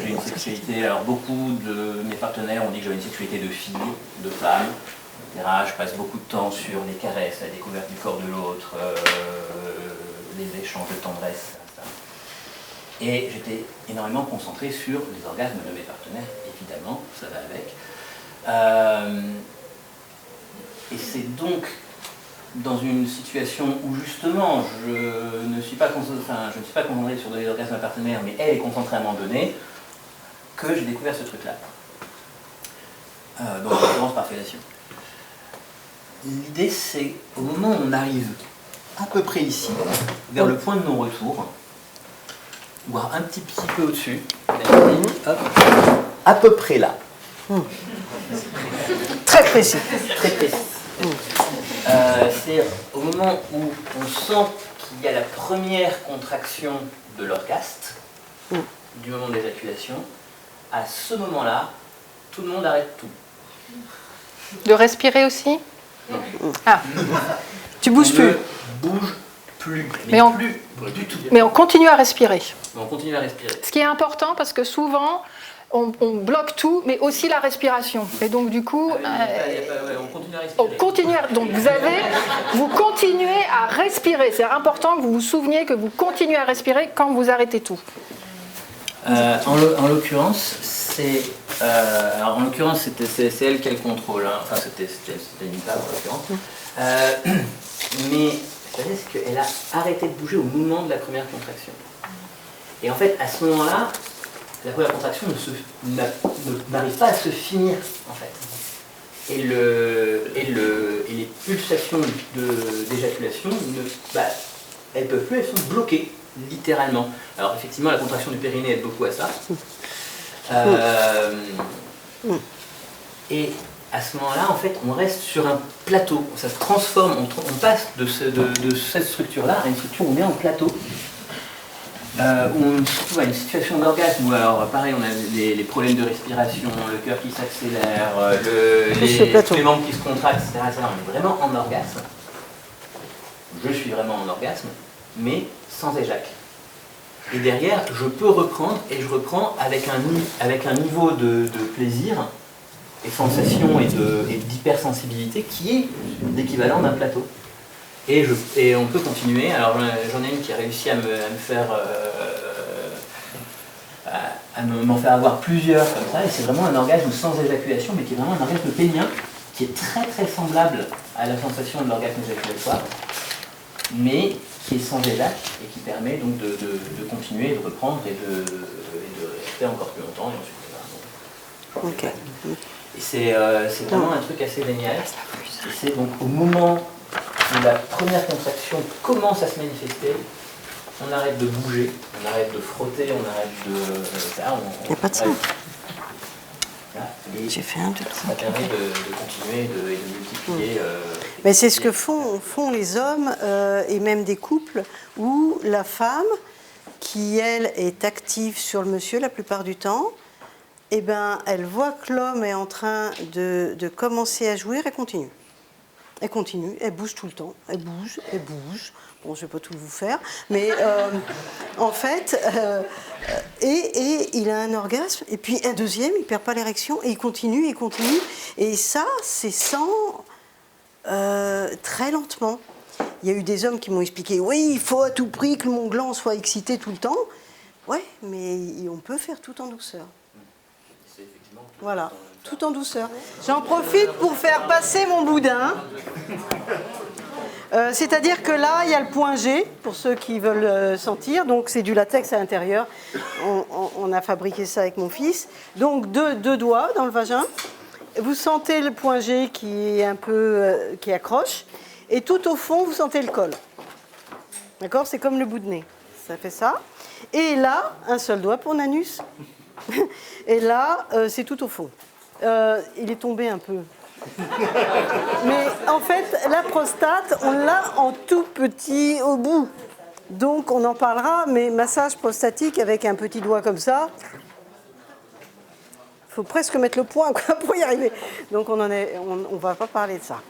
j'ai une sexualité. Alors, beaucoup de mes partenaires ont dit que j'avais une sexualité de fille, de femme, etc. Je passe beaucoup de temps sur les caresses, la découverte du corps de l'autre, les échanges de tendresse, etc. Et j'étais énormément concentré sur les orgasmes de mes partenaires, évidemment, ça va avec. Et c'est donc dans une situation où justement je ne suis pas concentré sur des orgasmes partenaires, mais elle est concentrée à m'en donner, que j'ai découvert ce truc-là. Donc en l'occurrence par fellation. L'idée c'est, au moment où on arrive à peu près ici, vers le point de non-retour, voire un petit peu au-dessus, hop, à peu près là. Très précis. Très précis. C'est au moment où on sent qu'il y a la première contraction de l'orgasme, du moment de l'éjaculation, à ce moment-là, tout le monde arrête tout. De respirer aussi? Non. Ah. Tu bouges plus? Bouge plus. Mais on, plus du tout. Mais on continue à respirer. On continue à respirer. Ce qui est important parce que souvent, on bloque tout, mais aussi la respiration. Et donc du coup, on continue à respirer. on continue donc vous continuez à respirer. C'est important que vous vous souveniez que vous continuez à respirer quand vous arrêtez tout. En l'occurrence, c'est elle qui a le contrôle. Hein. Enfin, c'était une femme en l'occurrence. Mais c'est qu'elle a arrêté de bouger au moment de la première contraction. Et en fait, à ce moment-là, la première contraction n'arrive pas à se finir, en fait. Et les pulsations d'éjaculation, elles ne peuvent plus, elles sont bloquées, littéralement. Alors effectivement, la contraction du périnée aide beaucoup à ça. Et à ce moment-là, en fait, on reste sur un plateau. Ça se transforme, on passe de cette structure-là à une structure où on est en plateau. Où on se retrouve à une situation d'orgasme où, alors pareil, on a les problèmes de respiration, le cœur qui s'accélère, les membres qui se contractent, etc. On est vraiment en orgasme. Je suis vraiment en orgasme, mais sans éjac. Et derrière, je peux reprendre, et je reprends avec un niveau de plaisir et sensation et d'hypersensibilité qui est l'équivalent d'un plateau. Et on peut continuer. Alors j'en ai une qui a réussi à m'en faire avoir plusieurs comme ça, et c'est vraiment un orgasme sans éjaculation, mais qui est vraiment un orgasme pénien, qui est très très semblable à la sensation de l'orgasme éjaculatoire, mais qui est sans éjac et qui permet donc de continuer, de reprendre et de rester encore plus longtemps. Et ensuite, Ok. Et c'est vraiment un truc assez génial. Et c'est donc au moment où la première contraction commence à se manifester, on arrête de bouger, on arrête de frotter, on arrête de... Il n'y a pas de ça. J'ai fait un, deux, trois. Ça permet de continuer et de multiplier. Mais c'est ce que font les hommes et même des couples où la femme, qui elle est active sur le monsieur la plupart du temps, eh ben, elle voit que l'homme est en train de commencer à jouir, elle continue. Elle continue, elle bouge tout le temps, elle bouge, elle bouge. Bon, je ne vais pas tout vous faire, mais en fait, et il a un orgasme, et puis un deuxième, il ne perd pas l'érection, et il continue, et ça, c'est sans, très lentement. Il y a eu des hommes qui m'ont expliqué, oui, il faut à tout prix que mon gland soit excité tout le temps. Ouais, mais on peut faire tout en douceur. Voilà, tout en douceur. J'en profite pour faire passer mon boudin. C'est-à-dire que là, il y a le point G, pour ceux qui veulent sentir. Donc, c'est du latex à l'intérieur. On a fabriqué ça avec mon fils. Donc, deux doigts dans le vagin. Vous sentez le point G qui est un peu... qui accroche. Et tout au fond, vous sentez le col. D'accord? C'est comme le bout de nez. Ça fait ça. Et là, un seul doigt pour l'anus. Et là, c'est tout au fond. Il est tombé un peu. Mais en fait, la prostate, on l'a en tout petit au bout. Donc, on en parlera, mais massage prostatique avec un petit doigt comme ça, il faut presque mettre le poing pour y arriver. Donc, on ne va pas parler de ça.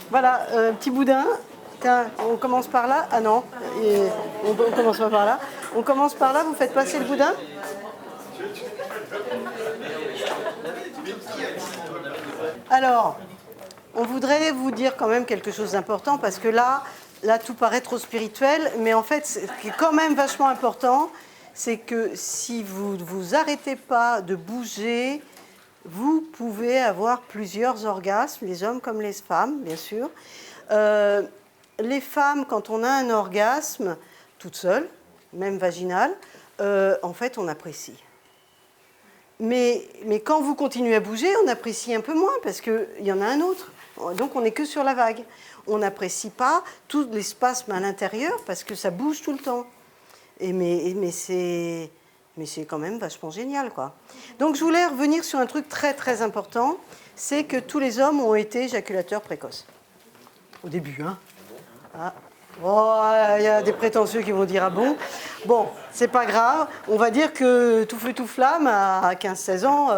Voilà, petit boudin. Tiens, on commence par là. Ah non, on commence pas par là. On commence par là, vous faites passer le boudin. Alors, on voudrait vous dire quand même quelque chose d'important, parce que là, tout paraît trop spirituel, mais en fait, ce qui est quand même vachement important, c'est que si vous ne vous arrêtez pas de bouger, vous pouvez avoir plusieurs orgasmes, les hommes comme les femmes, bien sûr. Les femmes, quand on a un orgasme, toute seule, même vaginal, en fait, on apprécie. Mais quand vous continuez à bouger, on apprécie un peu moins parce qu'il y en a un autre. Donc on n'est que sur la vague. On n'apprécie pas tout l'espace à l'intérieur parce que ça bouge tout le temps. Mais c'est quand même vachement génial, quoi. Donc je voulais revenir sur un truc très très important, c'est que tous les hommes ont été éjaculateurs précoces. Au début, hein. Ah. Oh, il y a des prétentieux qui vont dire ah bon. Bon, c'est pas grave. On va dire que tout feu tout flamme à 15-16 ans,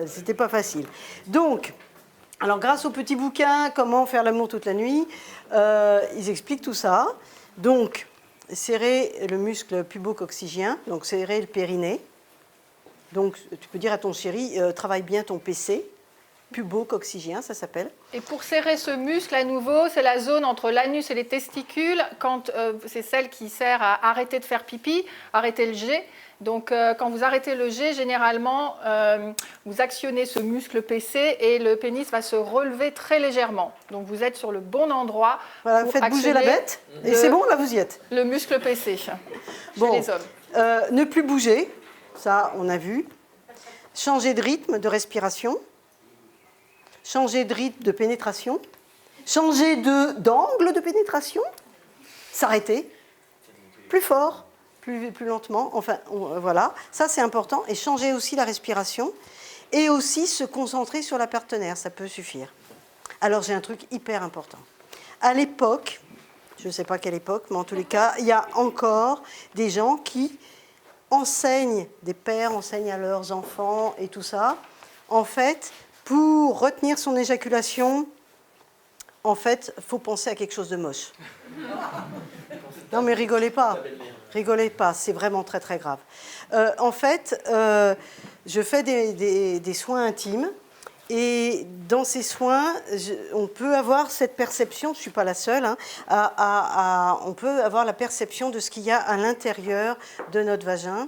c'était pas facile. Donc, alors grâce au petit bouquin Comment faire l'amour toute la nuit, ils expliquent tout ça. Donc, serrer le muscle pubo-coccygien, donc serrer le périnée. Donc, tu peux dire à ton chéri, travaille bien ton PC. Pubo-coccygien, ça s'appelle. Et pour serrer ce muscle, à nouveau, c'est la zone entre l'anus et les testicules. Quand c'est celle qui sert à arrêter de faire pipi, arrêter le G. Donc, quand vous arrêtez le G, généralement, vous actionnez ce muscle PC et le pénis va se relever très légèrement. Donc, vous êtes sur le bon endroit. Voilà, vous faites bouger la bête et c'est bon, là, vous y êtes. Le muscle PC chez les hommes. Ne plus bouger, ça, on a vu. Changer de rythme, de respiration. Changer de rythme de pénétration, changer d'angle de pénétration, s'arrêter, plus fort, plus lentement, enfin voilà, ça c'est important, et changer aussi la respiration, et aussi se concentrer sur la partenaire, ça peut suffire. Alors j'ai un truc hyper important. À l'époque, je ne sais pas quelle époque, mais en tous les cas, il y a encore des gens qui enseignent, des pères enseignent à leurs enfants et tout ça, en fait. Pour retenir son éjaculation, en fait, il faut penser à quelque chose de moche. Non, mais rigolez pas, c'est vraiment très très grave. En fait, je fais des soins intimes, et dans ces soins, on peut avoir cette perception, je ne suis pas la seule, hein, on peut avoir la perception de ce qu'il y a à l'intérieur de notre vagin,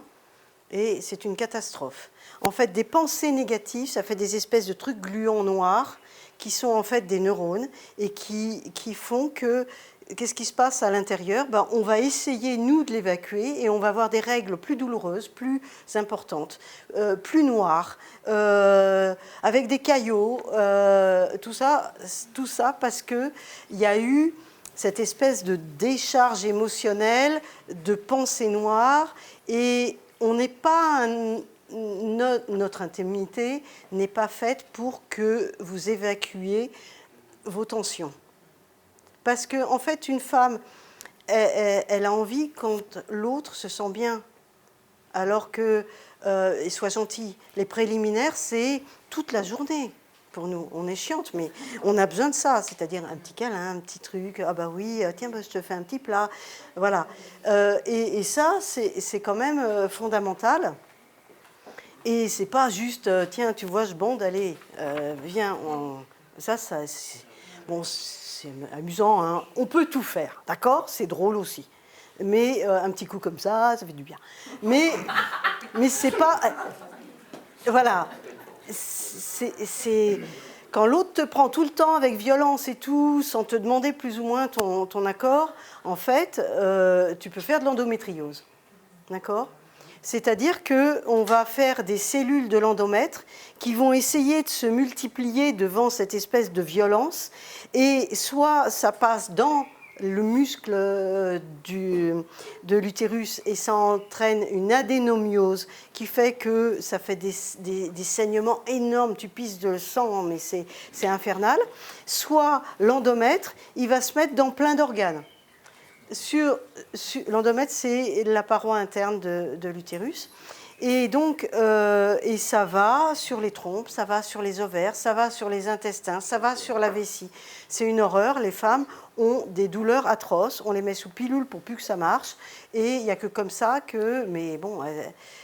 et c'est une catastrophe. En fait, des pensées négatives, ça fait des espèces de trucs gluants noirs qui sont en fait des neurones et qui font que qu'est-ce qui se passe à l'intérieur? Ben, on va essayer, nous, de l'évacuer et on va avoir des règles plus douloureuses, plus importantes, plus noires, avec des caillots, tout ça parce qu'il y a eu cette espèce de décharge émotionnelle, de pensée noire, et on n'est pas notre intimité n'est pas faite pour que vous évacuiez vos tensions. Parce qu'en en fait, une femme, elle a envie quand l'autre se sent bien, alors que, et soit gentil. Les préliminaires, c'est toute la journée pour nous. On est chiante, mais on a besoin de ça, c'est-à-dire un petit câlin, un petit truc. Ah bah oui, tiens, bah, je te fais un petit plat. Voilà. Et ça, c'est quand même fondamental. Et c'est pas juste, tiens, tu vois, je bande, allez, viens. Ça bon, c'est amusant, hein. On peut tout faire, d'accord? C'est drôle aussi. Mais un petit coup comme ça fait du bien. Mais c'est pas... voilà. C'est quand l'autre te prend tout le temps avec violence et tout, sans te demander plus ou moins ton accord, en fait, tu peux faire de l'endométriose. D'accord? C'est-à-dire qu'on va faire des cellules de l'endomètre qui vont essayer de se multiplier devant cette espèce de violence, et soit ça passe dans le muscle de l'utérus et ça entraîne une adénomiose qui fait que ça fait des saignements énormes, tu pisses de sang, mais c'est infernal. Soit l'endomètre, il va se mettre dans plein d'organes. L'endomètre, c'est la paroi interne de l'utérus. Et donc, et ça va sur les trompes, ça va sur les ovaires, ça va sur les intestins, ça va sur la vessie. C'est une horreur. Les femmes ont des douleurs atroces. On les met sous pilule pour plus que ça marche. Et il n'y a que comme ça que, mais bon,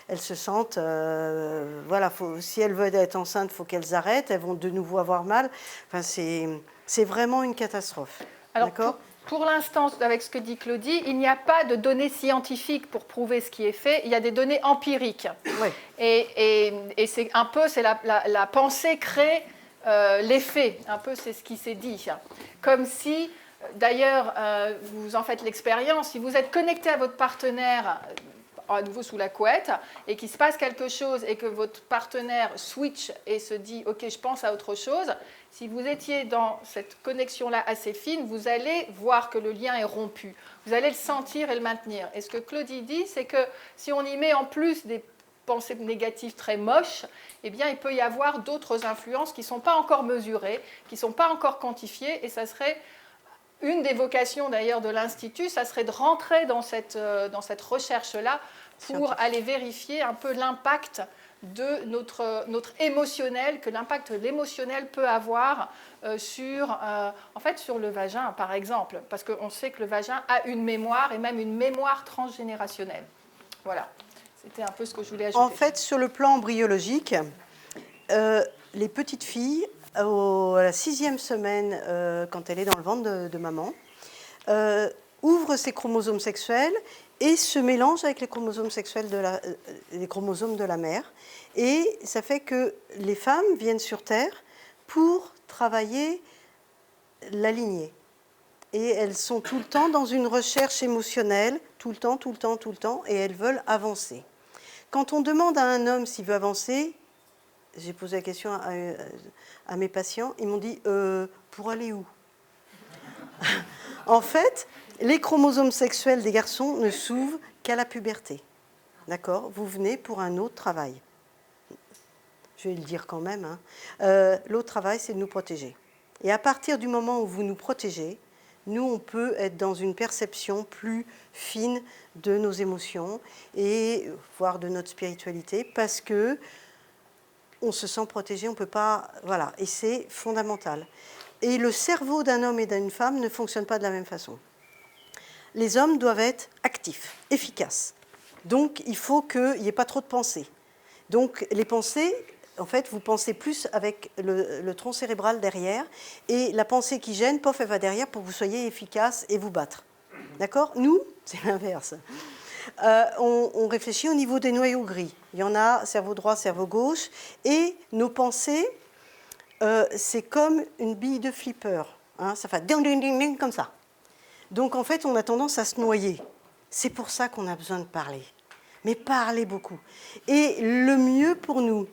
elles se sentent, voilà, si elles veulent être enceintes, il faut qu'elles arrêtent. Elles vont de nouveau avoir mal. Enfin, c'est vraiment une catastrophe. D'accord ? Pour l'instant, avec ce que dit Claudie, il n'y a pas de données scientifiques pour prouver ce qui est fait. Il y a des données empiriques. Oui. Et c'est un peu, c'est la pensée crée l'effet. Un peu, c'est ce qui s'est dit. Comme si, d'ailleurs, vous en faites l'expérience, si vous êtes connecté à votre partenaire, à nouveau sous la couette, et qu'il se passe quelque chose et que votre partenaire switch et se dit « Ok, je pense à autre chose », si vous étiez dans cette connexion-là assez fine, vous allez voir que le lien est rompu. Vous allez le sentir et le maintenir. Et ce que Claudie dit, c'est que si on y met en plus des pensées négatives très moches, eh bien, il peut y avoir d'autres influences qui ne sont pas encore mesurées, qui ne sont pas encore quantifiées, et ça serait... Une des vocations d'ailleurs de l'Institut, ça serait de rentrer dans cette recherche-là pour aller vérifier un peu l'impact de notre émotionnel, que l'impact de l'émotionnel peut avoir sur le vagin, par exemple, parce qu'on sait que le vagin a une mémoire, et même une mémoire transgénérationnelle. Voilà, c'était un peu ce que je voulais ajouter. En fait, sur le plan embryologique, les petites filles, à la 6e semaine, quand elle est dans le ventre de maman, ouvre ses chromosomes sexuels et se mélange avec les chromosomes sexuels les chromosomes de la mère. Et ça fait que les femmes viennent sur Terre pour travailler la lignée. Et elles sont tout le temps dans une recherche émotionnelle, tout le temps, et elles veulent avancer. Quand on demande à un homme s'il veut avancer, j'ai posé la question à mes patients, ils m'ont dit pour aller où? En fait, les chromosomes sexuels des garçons ne s'ouvrent qu'à la puberté. D'accord? Vous venez pour un autre travail. Je vais le dire quand même. Hein. L'autre travail, c'est de nous protéger. Et à partir du moment où vous nous protégez, nous, on peut être dans une perception plus fine de nos émotions et voire de notre spiritualité, parce que on se sent protégé, on ne peut pas... Voilà, et c'est fondamental. Et le cerveau d'un homme et d'une femme ne fonctionne pas de la même façon. Les hommes doivent être actifs, efficaces. Donc, il faut qu'il n'y ait pas trop de pensées. Donc, les pensées, en fait, vous pensez plus avec le tronc cérébral derrière, et la pensée qui gêne, pof, elle va derrière pour que vous soyez efficace et vous battre. D'accord? Nous, c'est l'inverse. On réfléchit au niveau des noyaux gris. Il y en a cerveau droit, cerveau gauche. Et nos pensées, c'est comme une bille de flipper. Hein, ça fait ding, ding, ding, ding, comme ça. Donc en fait, on a tendance à se noyer. C'est pour ça qu'on a besoin de parler. Mais parler beaucoup. Et le mieux pour nous,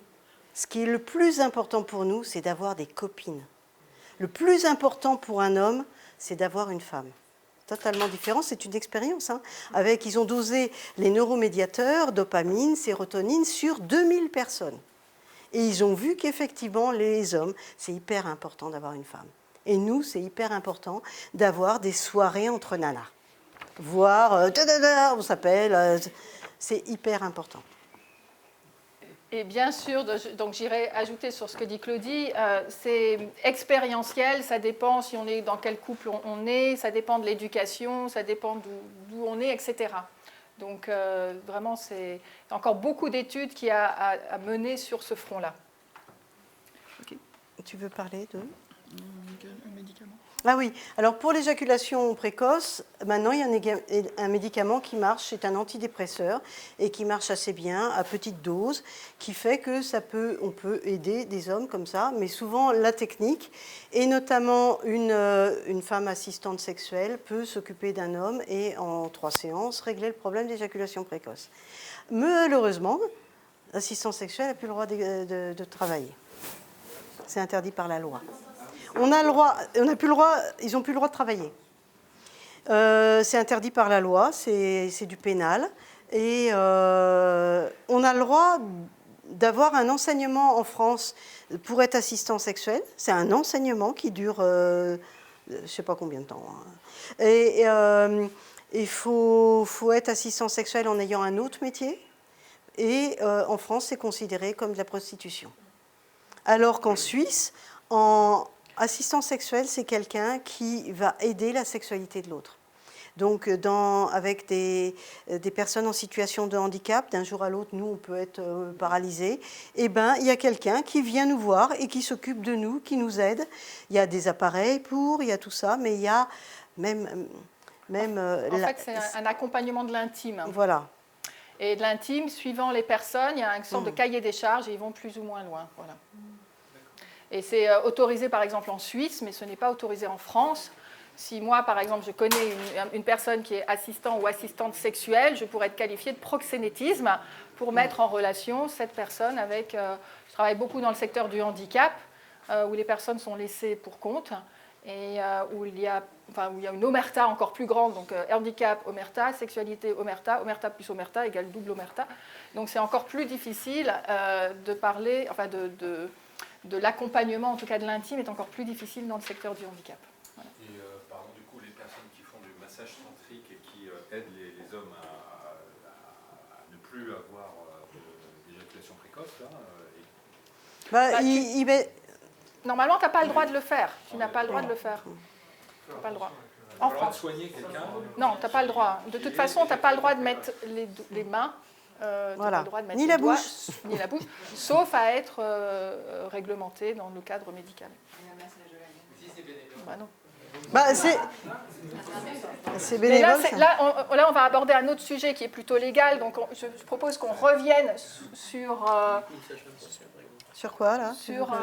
ce qui est le plus important pour nous, c'est d'avoir des copines. Le plus important pour un homme, c'est d'avoir une femme. Totalement différent, c'est une expérience. Hein. Ils ont dosé les neuromédiateurs, dopamine, sérotonine, sur 2000 personnes. Et ils ont vu qu'effectivement, les hommes, c'est hyper important d'avoir une femme. Et nous, c'est hyper important d'avoir des soirées entre nanas. Voir, on s'appelle, c'est hyper important. Et bien sûr, donc j'irai ajouter sur ce que dit Claudie, c'est expérientiel, ça dépend si on est dans quel couple on est, ça dépend de l'éducation, ça dépend d'où on est, etc. Donc vraiment, c'est encore beaucoup d'études qu'il y a à mener sur ce front-là. Okay. Tu veux parler de un médicament? Ah oui, alors pour l'éjaculation précoce, maintenant il y a un médicament qui marche, c'est un antidépresseur et qui marche assez bien à petite dose, qui fait que on peut aider des hommes comme ça, mais souvent la technique, et notamment une femme assistante sexuelle peut s'occuper d'un homme et en 3 séances régler le problème d'éjaculation précoce. Malheureusement, l'assistante sexuelle n'a plus le droit de travailler. C'est interdit par la loi. On a le droit, ils n'ont plus le droit de travailler. C'est interdit par la loi, c'est du pénal. Et on a le droit d'avoir un enseignement en France pour être assistant sexuel. C'est un enseignement qui dure, je ne sais pas combien de temps. Hein. Et il faut être assistant sexuel en ayant un autre métier. Et en France, c'est considéré comme de la prostitution. Alors qu'en Suisse, assistant sexuel, c'est quelqu'un qui va aider la sexualité de l'autre. Donc, avec des personnes en situation de handicap, d'un jour à l'autre, nous, on peut être paralysés. Eh bien, il y a quelqu'un qui vient nous voir et qui s'occupe de nous, qui nous aide. Il y a des appareils il y a tout ça, mais il y a même en fait, c'est un accompagnement de l'intime. Voilà. Et de l'intime, suivant les personnes, il y a une sorte de cahier des charges et ils vont plus ou moins loin. Voilà. Et c'est autorisé par exemple en Suisse, mais ce n'est pas autorisé en France. Si moi, par exemple, je connais une personne qui est assistant ou assistante sexuelle, je pourrais être qualifiée de proxénétisme pour mettre en relation cette personne avec... je travaille beaucoup dans le secteur du handicap, où les personnes sont laissées pour compte, et où il y a une omerta encore plus grande, donc handicap, omerta, sexualité, omerta, omerta plus omerta égale double omerta. Donc c'est encore plus difficile de parler, enfin de l'accompagnement, en tout cas de l'intime, est encore plus difficile dans le secteur du handicap. Voilà. Et pardon, du coup, les personnes qui font du massage tantrique et qui aident les hommes à ne plus avoir d'éjaculation précoce, là, normalement, tu n'as pas le droit de le faire. Tu n'as pas le droit de le faire. Tu n'as pas le droit. En France. Soigner quelqu'un? Non, tu n'as pas le droit. De toute façon, tu n'as pas le droit de mettre les mains. Voilà. Le droit de mettre ni les la doigts, bouche. Ni la bouche, sauf à être réglementé dans le cadre médical. Bah non. Bah, c'est bénévole. Là, on va aborder un autre sujet qui est plutôt légal. Donc, je propose qu'on revienne sur... sur quoi, là? Sur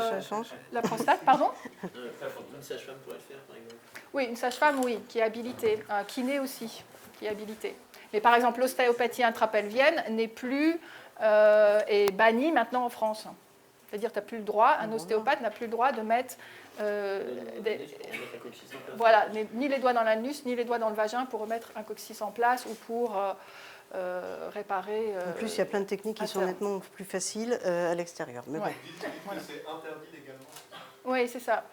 la prostate, pardon? Une sage-femme pourrait le faire, par exemple. Oui, une sage-femme, oui, qui est habilitée. Un kiné aussi, qui est habilité. Mais par exemple, l'ostéopathie intrapelvienne n'est plus est bannie maintenant en France. C'est-à-dire que tu n'as plus le droit, un ostéopathe n'a plus le droit de mettre voilà, ni les doigts dans l'anus, ni les doigts dans le vagin pour remettre un coccyx en place ou pour réparer. En plus, il y a plein de techniques qui sont nettement plus faciles à l'extérieur. Mais ouais. Voilà. C'est interdit légalement. Oui, c'est ça.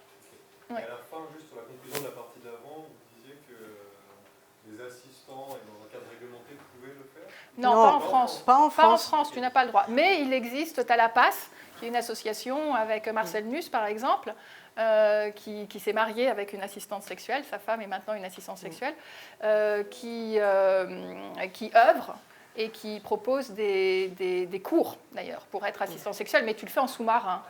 Et à la fin, juste sur la conclusion de la partie d'avant, vous disiez que les assistants et dans un cadre réglementé pouvaient le faire? Non, pas en France. Pas en France. Pas en France, tu n'as pas le droit. Mais il existe, tu as la PAS, qui est une association avec Marcel Nuss, par exemple, qui s'est marié avec une assistante sexuelle, sa femme est maintenant une assistante sexuelle, qui œuvre et qui propose des cours, d'ailleurs, pour être assistant sexuel, mais tu le fais en sous-marin.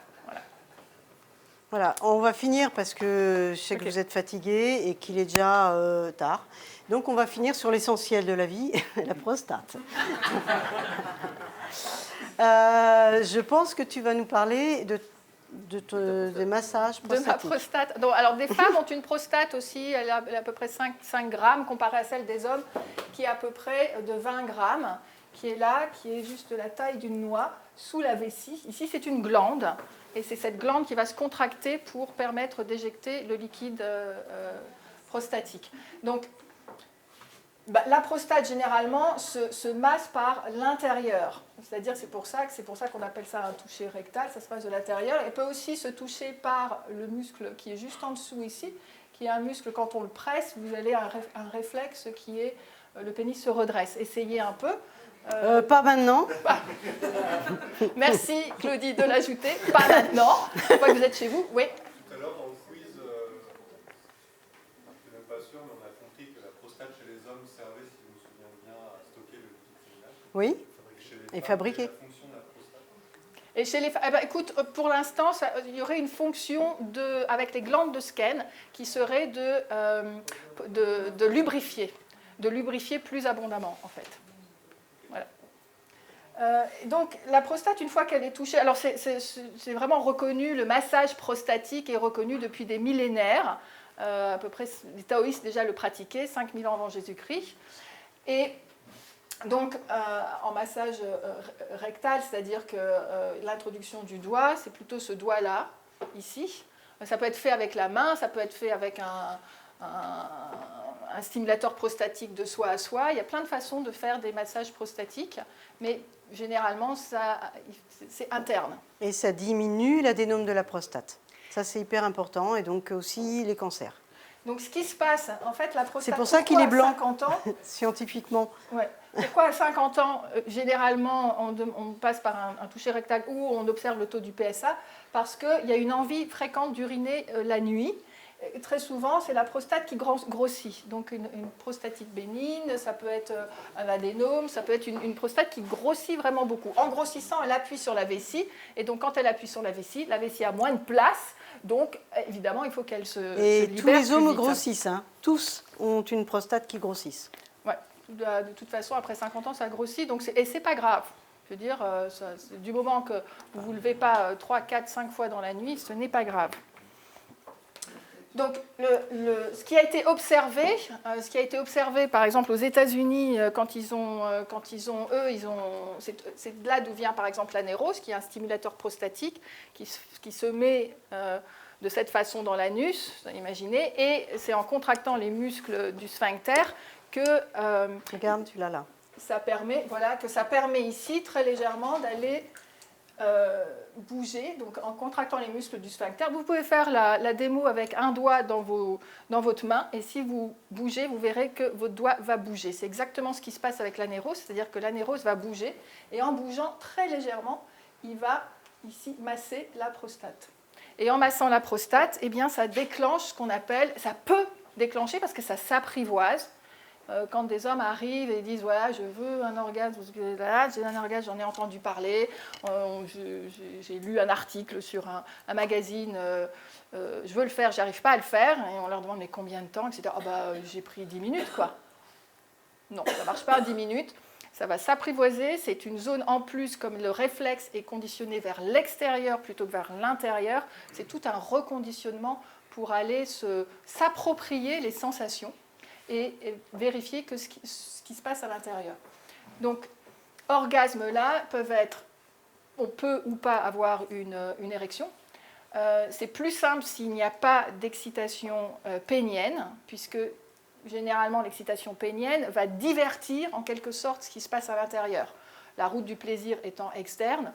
Voilà, on va finir parce que je sais que vous êtes fatigués et qu'il est déjà tard. Donc on va finir sur l'essentiel de la vie, la prostate. Je pense que tu vas nous parler des massages prostatiques. De ma prostate. Donc, alors, des femmes ont une prostate aussi, elle a à peu près 5 grammes comparée à celle des hommes, qui est à peu près de 20 grammes, qui est là, qui est juste de la taille d'une noix, sous la vessie. Ici, c'est une glande, et c'est cette glande qui va se contracter pour permettre d'éjecter le liquide prostatique. Donc, la prostate, généralement, se masse par l'intérieur. C'est-à-dire, c'est pour ça qu'on appelle ça un toucher rectal, ça se passe de l'intérieur. Elle peut aussi se toucher par le muscle qui est juste en dessous ici, qui est un muscle, quand on le presse, vous avez un réflexe qui est, le pénis se redresse. Essayez un peu. Pas maintenant. Merci Claudie de l'ajouter. Pas maintenant. Une fois que vous êtes chez vous, oui. Tout à l'heure, dans le quiz, je ne suis même pas sûr, mais on a compris que la prostate chez les hommes servait, si je me souviens bien, à stocker le liquide séminal. Oui. Et fabriquer. La fonction de la prostate. Et chez les femmes, écoute, pour l'instant, il y aurait une fonction avec les glandes de Skene qui serait de lubrifier plus abondamment, en fait. Voilà. Donc, la prostate, une fois qu'elle est touchée, alors c'est vraiment reconnu, le massage prostatique est reconnu depuis des millénaires. À peu près, les taoïstes déjà le pratiquaient, 5000 ans avant Jésus-Christ. Et donc, en massage rectal, c'est-à-dire que l'introduction du doigt, c'est plutôt ce doigt-là, ici. Ça peut être fait avec la main, ça peut être fait avec un stimulateur prostatique de soi à soi. Il y a plein de façons de faire des massages prostatiques, mais généralement, c'est interne. Et ça diminue l'adénome de la prostate. Ça, c'est hyper important, et donc aussi les cancers. Donc, ce qui se passe, en fait, la prostate... C'est pour ça qu'il est blanc, 50 ans, scientifiquement. Ouais. Pourquoi à 50 ans, généralement, on passe par un toucher rectal où on observe le taux du PSA? Parce qu'il y a une envie fréquente d'uriner la nuit. Très souvent, c'est la prostate qui grossit. Donc, une prostatite bénigne, ça peut être un adénome, ça peut être une prostate qui grossit vraiment beaucoup. En grossissant, elle appuie sur la vessie. Et donc, quand elle appuie sur la vessie a moins de place. Donc, évidemment, il faut qu'elle se libère. Et tous les hommes plus vite. grossissent. Hein. Tous ont une prostate qui grossisse. Ouais. De toute façon, après 50 ans, ça grossit. Donc et c'est pas grave. Je veux dire, du moment que vous ne vous levez pas 3, 4, 5 fois dans la nuit, ce n'est pas grave. Donc, ce qui a été observé, par exemple aux États-Unis, c'est de là d'où vient par exemple l'anérose, qui est un stimulateur prostatique qui se met de cette façon dans l'anus, imaginez, et c'est en contractant les muscles du sphincter que regarde, tu l'as là. Ça permet ici très légèrement d'aller bouger, donc en contractant les muscles du sphincter. Vous pouvez faire la démo avec un doigt dans votre main, et si vous bougez, vous verrez que votre doigt va bouger. C'est exactement ce qui se passe avec l'anérose, c'est-à-dire que l'anérose va bouger, et en bougeant très légèrement, il va ici masser la prostate. Et en massant la prostate, eh bien, ça déclenche ce qu'on appelle, ça peut déclencher parce que ça s'apprivoise. Quand des hommes arrivent et disent voilà, je veux un orgasme, j'ai un orgasme, j'en ai entendu parler, j'ai lu un article sur un magazine, je veux le faire, j'arrive pas à le faire, et on leur demande mais combien de temps, etc. Ah bah j'ai pris 10 minutes quoi. Non, ça marche pas 10 minutes, ça va s'apprivoiser, c'est une zone en plus, comme le réflexe est conditionné vers l'extérieur plutôt que vers l'intérieur, c'est tout un reconditionnement pour aller s'approprier les sensations. Et vérifier que ce qui se passe à l'intérieur. Donc, orgasmes là peuvent être, on peut ou pas avoir une érection. C'est plus simple s'il n'y a pas d'excitation pénienne, puisque généralement l'excitation pénienne va divertir en quelque sorte ce qui se passe à l'intérieur. La route du plaisir étant externe,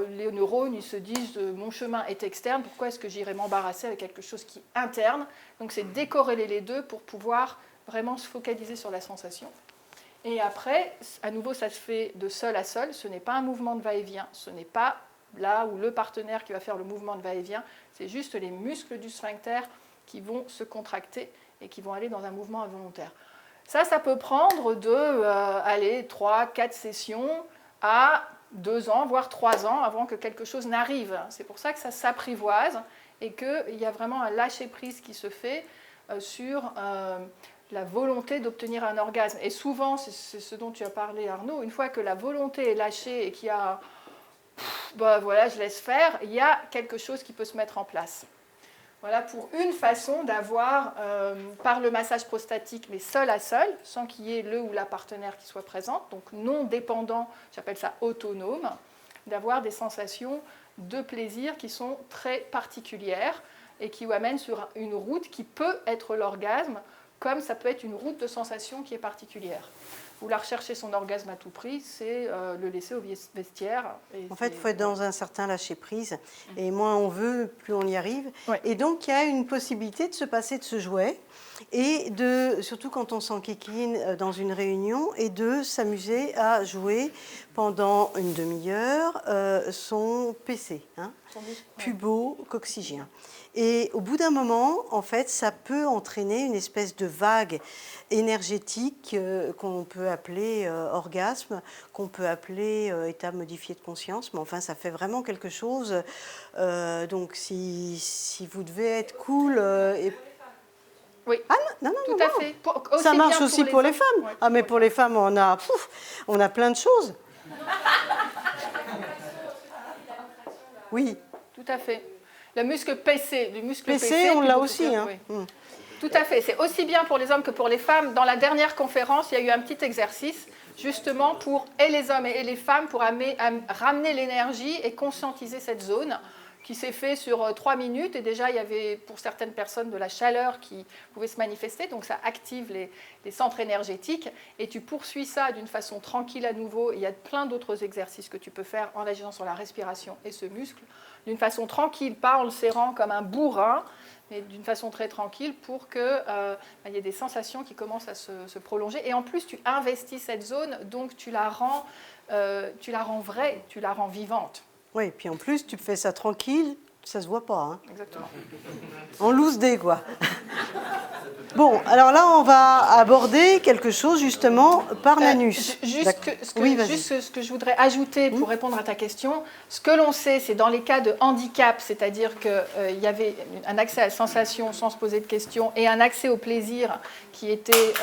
les neurones ils se disent mon chemin est externe, pourquoi est-ce que j'irais m'embarrasser avec quelque chose qui est interne? Donc c'est décorréler les deux pour pouvoir vraiment se focaliser sur la sensation. Et après, à nouveau ça se fait de sol à sol, ce n'est pas un mouvement de va-et-vient, ce n'est pas là où le partenaire qui va faire le mouvement de va-et-vient, c'est juste les muscles du sphincter qui vont se contracter et qui vont aller dans un mouvement involontaire. Ça peut prendre de 3, 4 sessions à 2 ans, voire 3 ans avant que quelque chose n'arrive. C'est pour ça que ça s'apprivoise et qu'il y a vraiment un lâcher-prise qui se fait sur la volonté d'obtenir un orgasme. Et souvent, c'est ce dont tu as parlé Arnaud, une fois que la volonté est lâchée et qu'il y a bah, voilà, je laisse faire, il y a quelque chose qui peut se mettre en place. Voilà pour une façon d'avoir, par le massage prostatique, mais seul à seul, sans qu'il y ait le ou la partenaire qui soit présente, donc non dépendant, j'appelle ça autonome, d'avoir des sensations de plaisir qui sont très particulières et qui vous amènent sur une route qui peut être l'orgasme, comme ça peut être une route de sensation qui est particulière. Vouloir rechercher son orgasme à tout prix, c'est le laisser au vestiaire. En fait, il faut être dans un certain lâcher-prise. Et moins on veut, plus on y arrive. Ouais. Et donc, il y a une possibilité de se passer de ce jouet, et surtout quand on s'enquiquine dans une réunion, et de s'amuser à jouer pendant une demi-heure son PC, hein, pubo-coccygien. Et au bout d'un moment, en fait, ça peut entraîner une espèce de vague énergétique qu'on peut appeler orgasme, qu'on peut appeler état modifié de conscience. Mais enfin, ça fait vraiment quelque chose. Donc, si vous devez être cool... Oui, ah, non, tout à fait. Ça marche aussi pour les femmes. Ouais, ah, mais pour les femmes, on a plein de choses. Oui. Tout à fait. Le muscle PC, on l'a aussi. Hein. Oui. Tout à fait. C'est aussi bien pour les hommes que pour les femmes. Dans la dernière conférence, il y a eu un petit exercice, justement, pour et les hommes et les femmes, pour ramener l'énergie et conscientiser cette zone, qui s'est fait sur 3 minutes. Et déjà, il y avait, pour certaines personnes, de la chaleur qui pouvait se manifester. Donc, ça active les centres énergétiques. Et tu poursuis ça d'une façon tranquille à nouveau. Il y a plein d'autres exercices que tu peux faire en agissant sur la respiration et ce muscle, d'une façon tranquille, pas en le serrant comme un bourrin, mais d'une façon très tranquille pour qu'il y ait des sensations qui commencent à se prolonger. Et en plus, tu investis cette zone, donc tu la rends vraie, tu la rends vivante. Oui, et puis en plus, tu fais ça tranquille, ça se voit pas. Hein. Exactement. En loose day, quoi. Bon, alors là, on va aborder quelque chose, justement, par l'anus. Juste ce que je voudrais ajouter pour répondre à ta question, ce que l'on sait, c'est dans les cas de handicap, c'est-à-dire qu'il y avait un accès à la sensation sans se poser de questions et un accès au plaisir qui était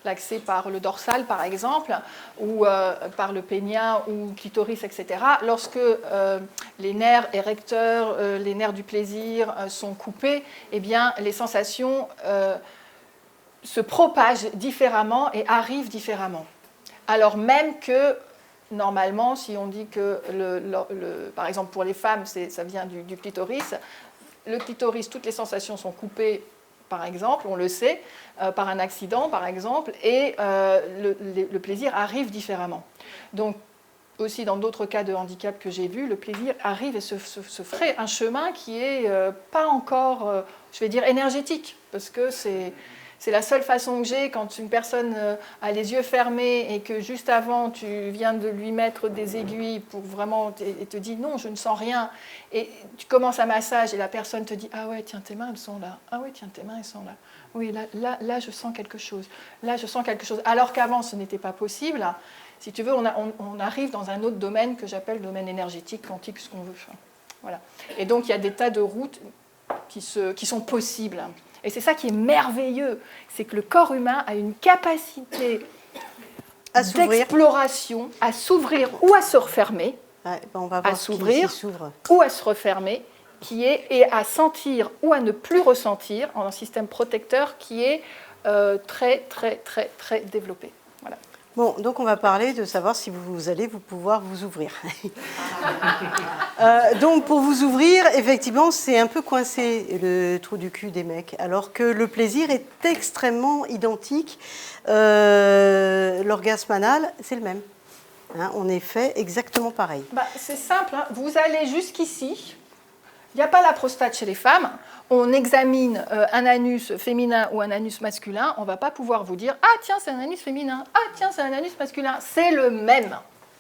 l'accès par le dorsal, par exemple, ou par le pénien ou clitoris, etc. Lorsque les nerfs érecteurs, les nerfs du plaisir sont coupés, eh bien, les sensations se propagent différemment et arrivent différemment. Alors même que, normalement, si on dit que, par exemple, pour les femmes, ça vient du clitoris, le clitoris, toutes les sensations sont coupées, par exemple, on le sait, par un accident, par exemple, et le plaisir arrive différemment. Donc, aussi dans d'autres cas de handicap que j'ai vus, le plaisir arrive et se ferait un chemin qui n'est pas encore, je vais dire, énergétique, parce que c'est la seule façon que j'ai quand une personne a les yeux fermés et que juste avant tu viens de lui mettre des aiguilles pour vraiment et te dit non, je ne sens rien, et tu commences un massage et la personne te dit ah ouais, tiens, tes mains elles sont là, ah ouais, tiens, tes mains elles sont là, oui, là je sens quelque chose, là je sens quelque chose, alors qu'avant ce n'était pas possible. Si tu veux, on arrive dans un autre domaine que j'appelle le domaine énergétique, quantique, ce qu'on veut. Voilà. Et donc il y a des tas de routes qui sont possibles. Et c'est ça qui est merveilleux, c'est que le corps humain a une capacité d'exploration, à s'ouvrir ou à se refermer, ouais, on va voir à s'ouvrir s'ouvre. Ou à se refermer, et à sentir ou à ne plus ressentir en un système protecteur qui est très, très, très, très développé. Voilà. Bon, donc on va parler de savoir si vous allez pouvoir vous ouvrir. Donc pour vous ouvrir, effectivement, c'est un peu coincé le trou du cul des mecs, alors que le plaisir est extrêmement identique. L'orgasme anal, c'est le même. Hein, on est fait exactement pareil. C'est simple, hein. Vous allez jusqu'ici, il n'y a pas la prostate chez les femmes. On examine un anus féminin ou un anus masculin, on ne va pas pouvoir vous dire « Ah tiens, c'est un anus féminin, ah tiens, c'est un anus masculin ». C'est le même,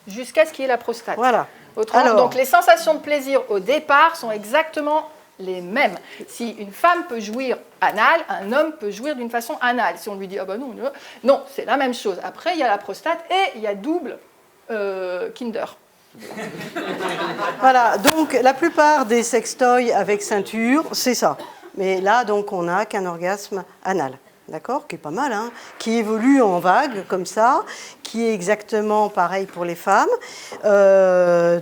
jusqu'à ce qu'il y ait la prostate. Voilà. Alors, donc les sensations de plaisir au départ sont exactement les mêmes. Si une femme peut jouir anal, un homme peut jouir d'une façon anale. Si on lui dit « Ah ben non, non, c'est la même chose ». Après, il y a la prostate et il y a double Kinder. Voilà, donc la plupart des sextoys avec ceinture, c'est ça. Mais là, donc, on n'a qu'un orgasme anal. d'accord, qui est pas mal, hein, qui évolue en vagues comme ça, qui est exactement pareil pour les femmes.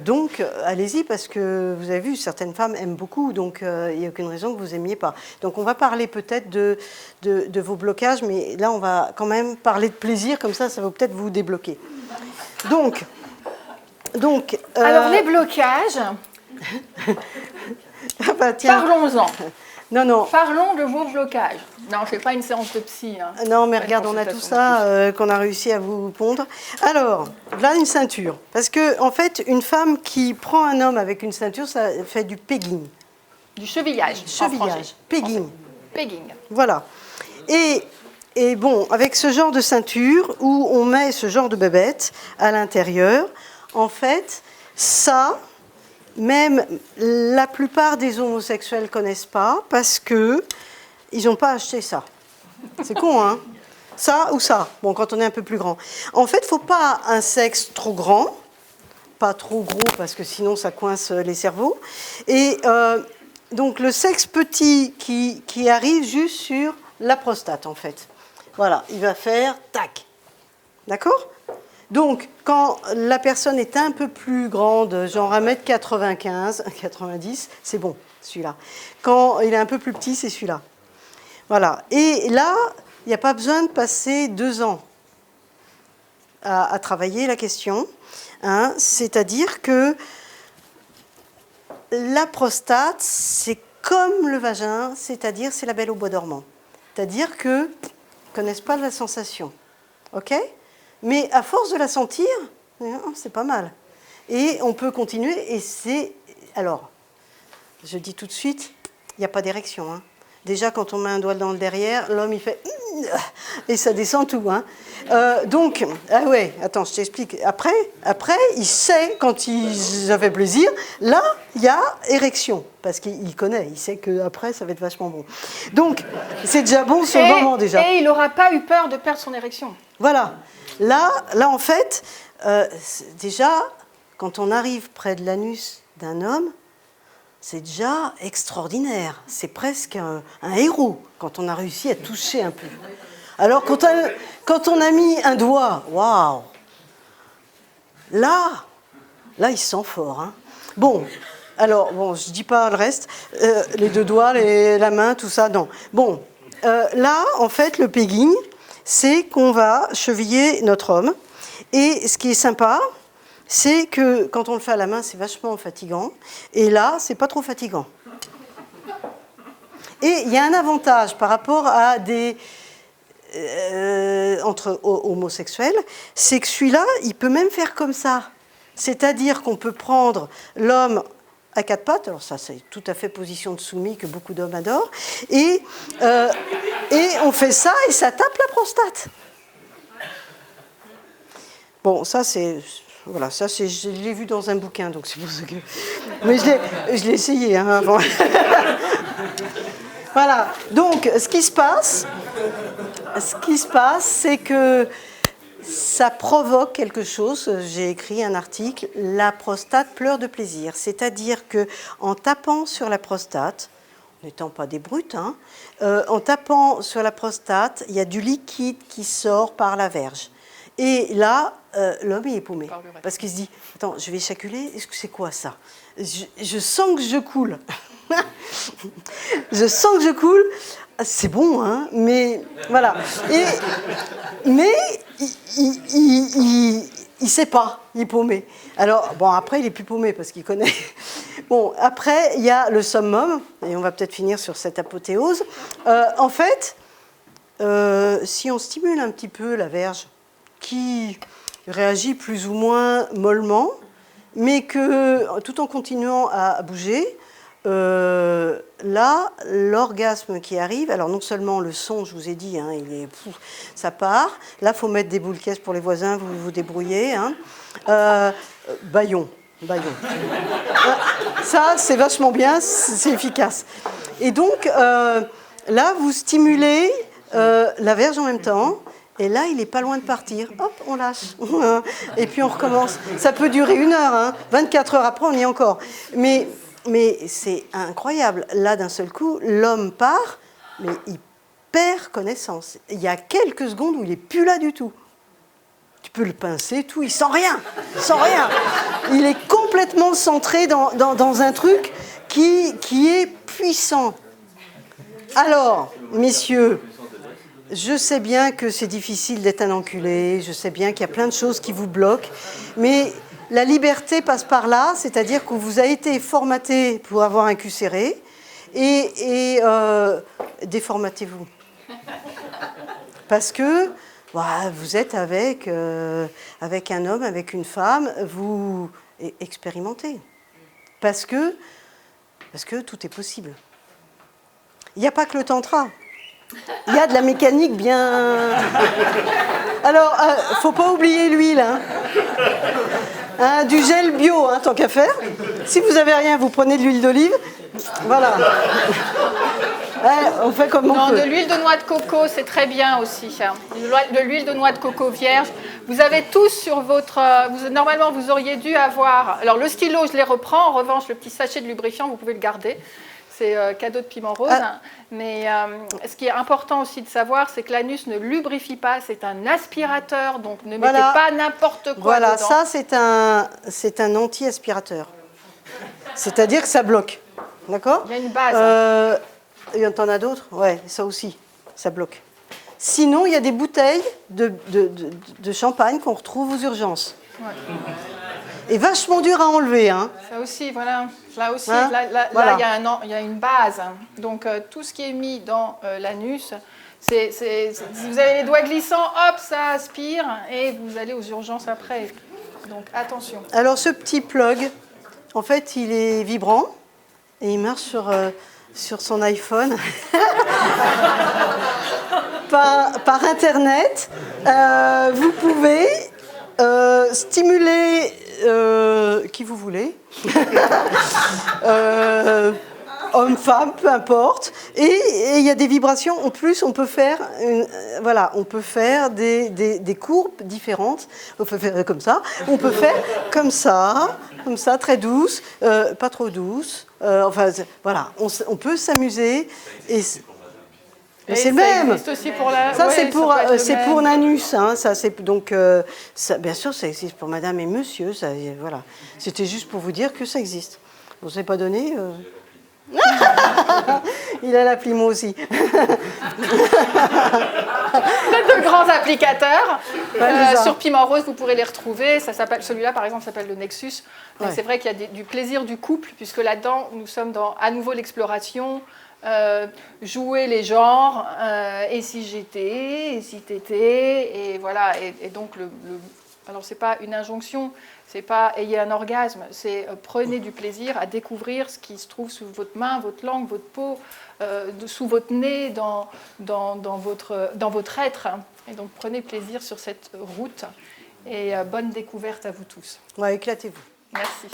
Donc, allez-y, parce que vous avez vu, certaines femmes aiment beaucoup, donc il n'y a aucune raison que vous n'aimiez pas. Donc, on va parler peut-être de vos blocages, mais là, on va quand même parler de plaisir, comme ça va peut-être vous débloquer. Donc alors, les blocages, ah bah, parlons-en. Non. Parlons de vos blocages. Non, je ne fais pas une séance de psy. Hein. Non, mais regarde, on a tout ça qu'on a réussi à vous pondre. Alors, là, une ceinture. Parce que, en fait, une femme qui prend un homme avec une ceinture, ça fait du pegging. Du chevillage. Chevillage. Pegging. Pegging. Voilà. Et bon, avec ce genre de ceinture, où on met ce genre de bébête à l'intérieur, en fait, ça, même la plupart des homosexuels ne connaissent pas, parce qu'ils n'ont pas acheté ça. C'est con, hein? Ça ou ça. Bon, quand on est un peu plus grand. En fait, il ne faut pas un sexe trop grand, pas trop gros, parce que sinon ça coince les cerveaux. Et donc, le sexe petit qui arrive juste sur la prostate, en fait. Voilà, il va faire tac. D'accord? Donc, quand la personne est un peu plus grande, genre 1m95, 90, c'est bon, celui-là. Quand il est un peu plus petit, c'est celui-là. Voilà. Et là, il n'y a pas besoin de passer 2 ans à travailler la question. Hein. C'est-à-dire que la prostate, c'est comme le vagin, c'est-à-dire c'est la belle au bois dormant. C'est-à-dire qu'ils ne connaissent pas la sensation. OK ? Mais à force de la sentir, c'est pas mal. Et on peut continuer, et c'est... Alors, je dis tout de suite, il n'y a pas d'érection. Hein. Déjà, quand on met un doigt dans le derrière, l'homme, il fait... Et ça descend tout. Hein. Donc, ah ouais, attends, je t'explique. Après, il sait, quand il a fait plaisir, là, il y a érection. Parce qu'il connaît, il sait qu'après, ça va être vachement bon. Donc, c'est déjà bon sur le moment, déjà. Et il n'aura pas eu peur de perdre son érection. Voilà. Là, en fait, déjà, quand on arrive près de l'anus d'un homme, c'est déjà extraordinaire. C'est presque un héros quand on a réussi à toucher un peu. Alors, quand on a mis un doigt, waouh! Là, il se sent fort. Hein. Bon, alors, bon, je ne dis pas le reste. Les 2 doigts, la main, tout ça, non. Bon, là, en fait, le pegging, c'est qu'on va cheviller notre homme. Et ce qui est sympa, c'est que quand on le fait à la main, c'est vachement fatigant. Et là, c'est pas trop fatigant. Et il y a un avantage par rapport à des... entre homosexuels, c'est que celui-là, il peut même faire comme ça. C'est-à-dire qu'on peut prendre l'homme à 4 pattes, alors ça c'est tout à fait position de soumis que beaucoup d'hommes adorent, et on fait ça et ça tape la prostate. Bon, ça c'est... Voilà, ça je l'ai vu dans un bouquin, donc c'est pour ça que... Mais je l'ai essayé hein, avant. Voilà, donc ce qui se passe, c'est que ça provoque quelque chose. J'ai écrit un article, la prostate pleure de plaisir. C'est-à-dire qu'en tapant sur la prostate, n'étant pas des brutes, hein, en tapant sur la prostate, il y a du liquide qui sort par la verge. Et là, l'homme il est paumé. Parce qu'il se dit, attends, je vais éjaculer, c'est quoi ça? Je sens que je coule. Je sens que je coule. C'est bon, hein, mais voilà. Mais il sait pas, il est paumé. Alors, bon, après, il est plus paumé parce qu'il connaît. Bon, après, il y a le summum, et on va peut-être finir sur cette apothéose. En fait, si on stimule un petit peu la verge, qui réagit plus ou moins mollement, mais que, tout en continuant à bouger, là, l'orgasme qui arrive, alors non seulement le son, je vous ai dit, hein, ça part. Là, il faut mettre des boules caisses pour les voisins, vous vous débrouillez. Hein. Baillon. Ça, c'est vachement bien, c'est efficace. Et donc, là, vous stimulez la verge en même temps. Et là, il n'est pas loin de partir. Hop, on lâche. Et puis on recommence. Ça peut durer 1 heure. Hein. 24 heures après, on y est encore. Mais c'est incroyable. Là, d'un seul coup, l'homme part, mais perd connaissance. Il y a quelques secondes où il n'est plus là du tout. Tu peux le pincer, tout, il sent rien. Il est complètement centré dans un truc qui est puissant. Alors, messieurs, je sais bien que c'est difficile d'être un enculé, je sais bien qu'il y a plein de choses qui vous bloquent, mais la liberté passe par là, c'est-à-dire qu'on vous a été formaté pour avoir un cul serré, et déformatez-vous. Parce que vous êtes avec un homme, avec une femme, vous expérimentez. Parce que tout est possible. Il n'y a pas que le tantra. Il y a de la mécanique bien... Alors, faut pas oublier l'huile. Du gel bio, tant qu'à faire. Si vous n'avez rien, vous prenez de l'huile d'olive. Voilà. On fait comme on peut. De l'huile de noix de coco, c'est très bien aussi. De l'huile de noix de coco vierge. Vous avez tous sur votre... normalement, vous auriez dû avoir... Alors, le stylo, je les reprends. En revanche, le petit sachet de lubrifiant, vous pouvez le garder. C'est cadeau de Piment Rose. Mais ce qui est important aussi de savoir, c'est que l'anus ne lubrifie pas. C'est un aspirateur, donc ne mettez pas n'importe quoi dedans. Ça, c'est un anti-aspirateur. C'est-à-dire que ça bloque. D'accord ? Il y a une base. Il y en a d'autres ? Ouais, ça aussi, ça bloque. Sinon, il y a des bouteilles de champagne qu'on retrouve aux urgences. Ouais. Et vachement dur à enlever. Ça aussi, voilà. Là aussi, là, il y a une base. Donc, tout ce qui est mis dans l'anus, si vous avez les doigts glissants, hop, ça aspire et vous allez aux urgences après. Donc, attention. Alors, ce petit plug, en fait, il est vibrant et il marche sur son iPhone par Internet. Vous pouvez stimuler qui vous voulez, homme, femme, peu importe. Et il y a des vibrations. En plus, on peut faire, des courbes différentes. On peut faire comme ça. On peut faire comme ça, très douce, pas trop douce. On peut s'amuser. C'est le même. Aussi pour la... Ça, c'est pour l'anus. Ça, c'est donc. Ça, bien sûr, ça existe pour Madame et Monsieur. Ça, voilà. C'était juste pour vous dire que ça existe. Vous ne savez pas donné. Il a l'appli, moi aussi. De grands applicateurs. Sur Piment Rose, vous pourrez les retrouver. Celui-là, par exemple, s'appelle le Nexus. Donc, c'est vrai qu'il y a du plaisir du couple, puisque là-dedans, nous sommes dans à nouveau l'exploration. Jouer les genres, et si j'étais, et si t'étais, et voilà. Et donc, alors c'est pas une injonction, c'est pas ayez un orgasme, c'est prenez du plaisir à découvrir ce qui se trouve sous votre main, votre langue, votre peau, sous votre nez, dans votre être. Et donc, prenez plaisir sur cette route. Et bonne découverte à vous tous. Ouais, éclatez-vous. Merci.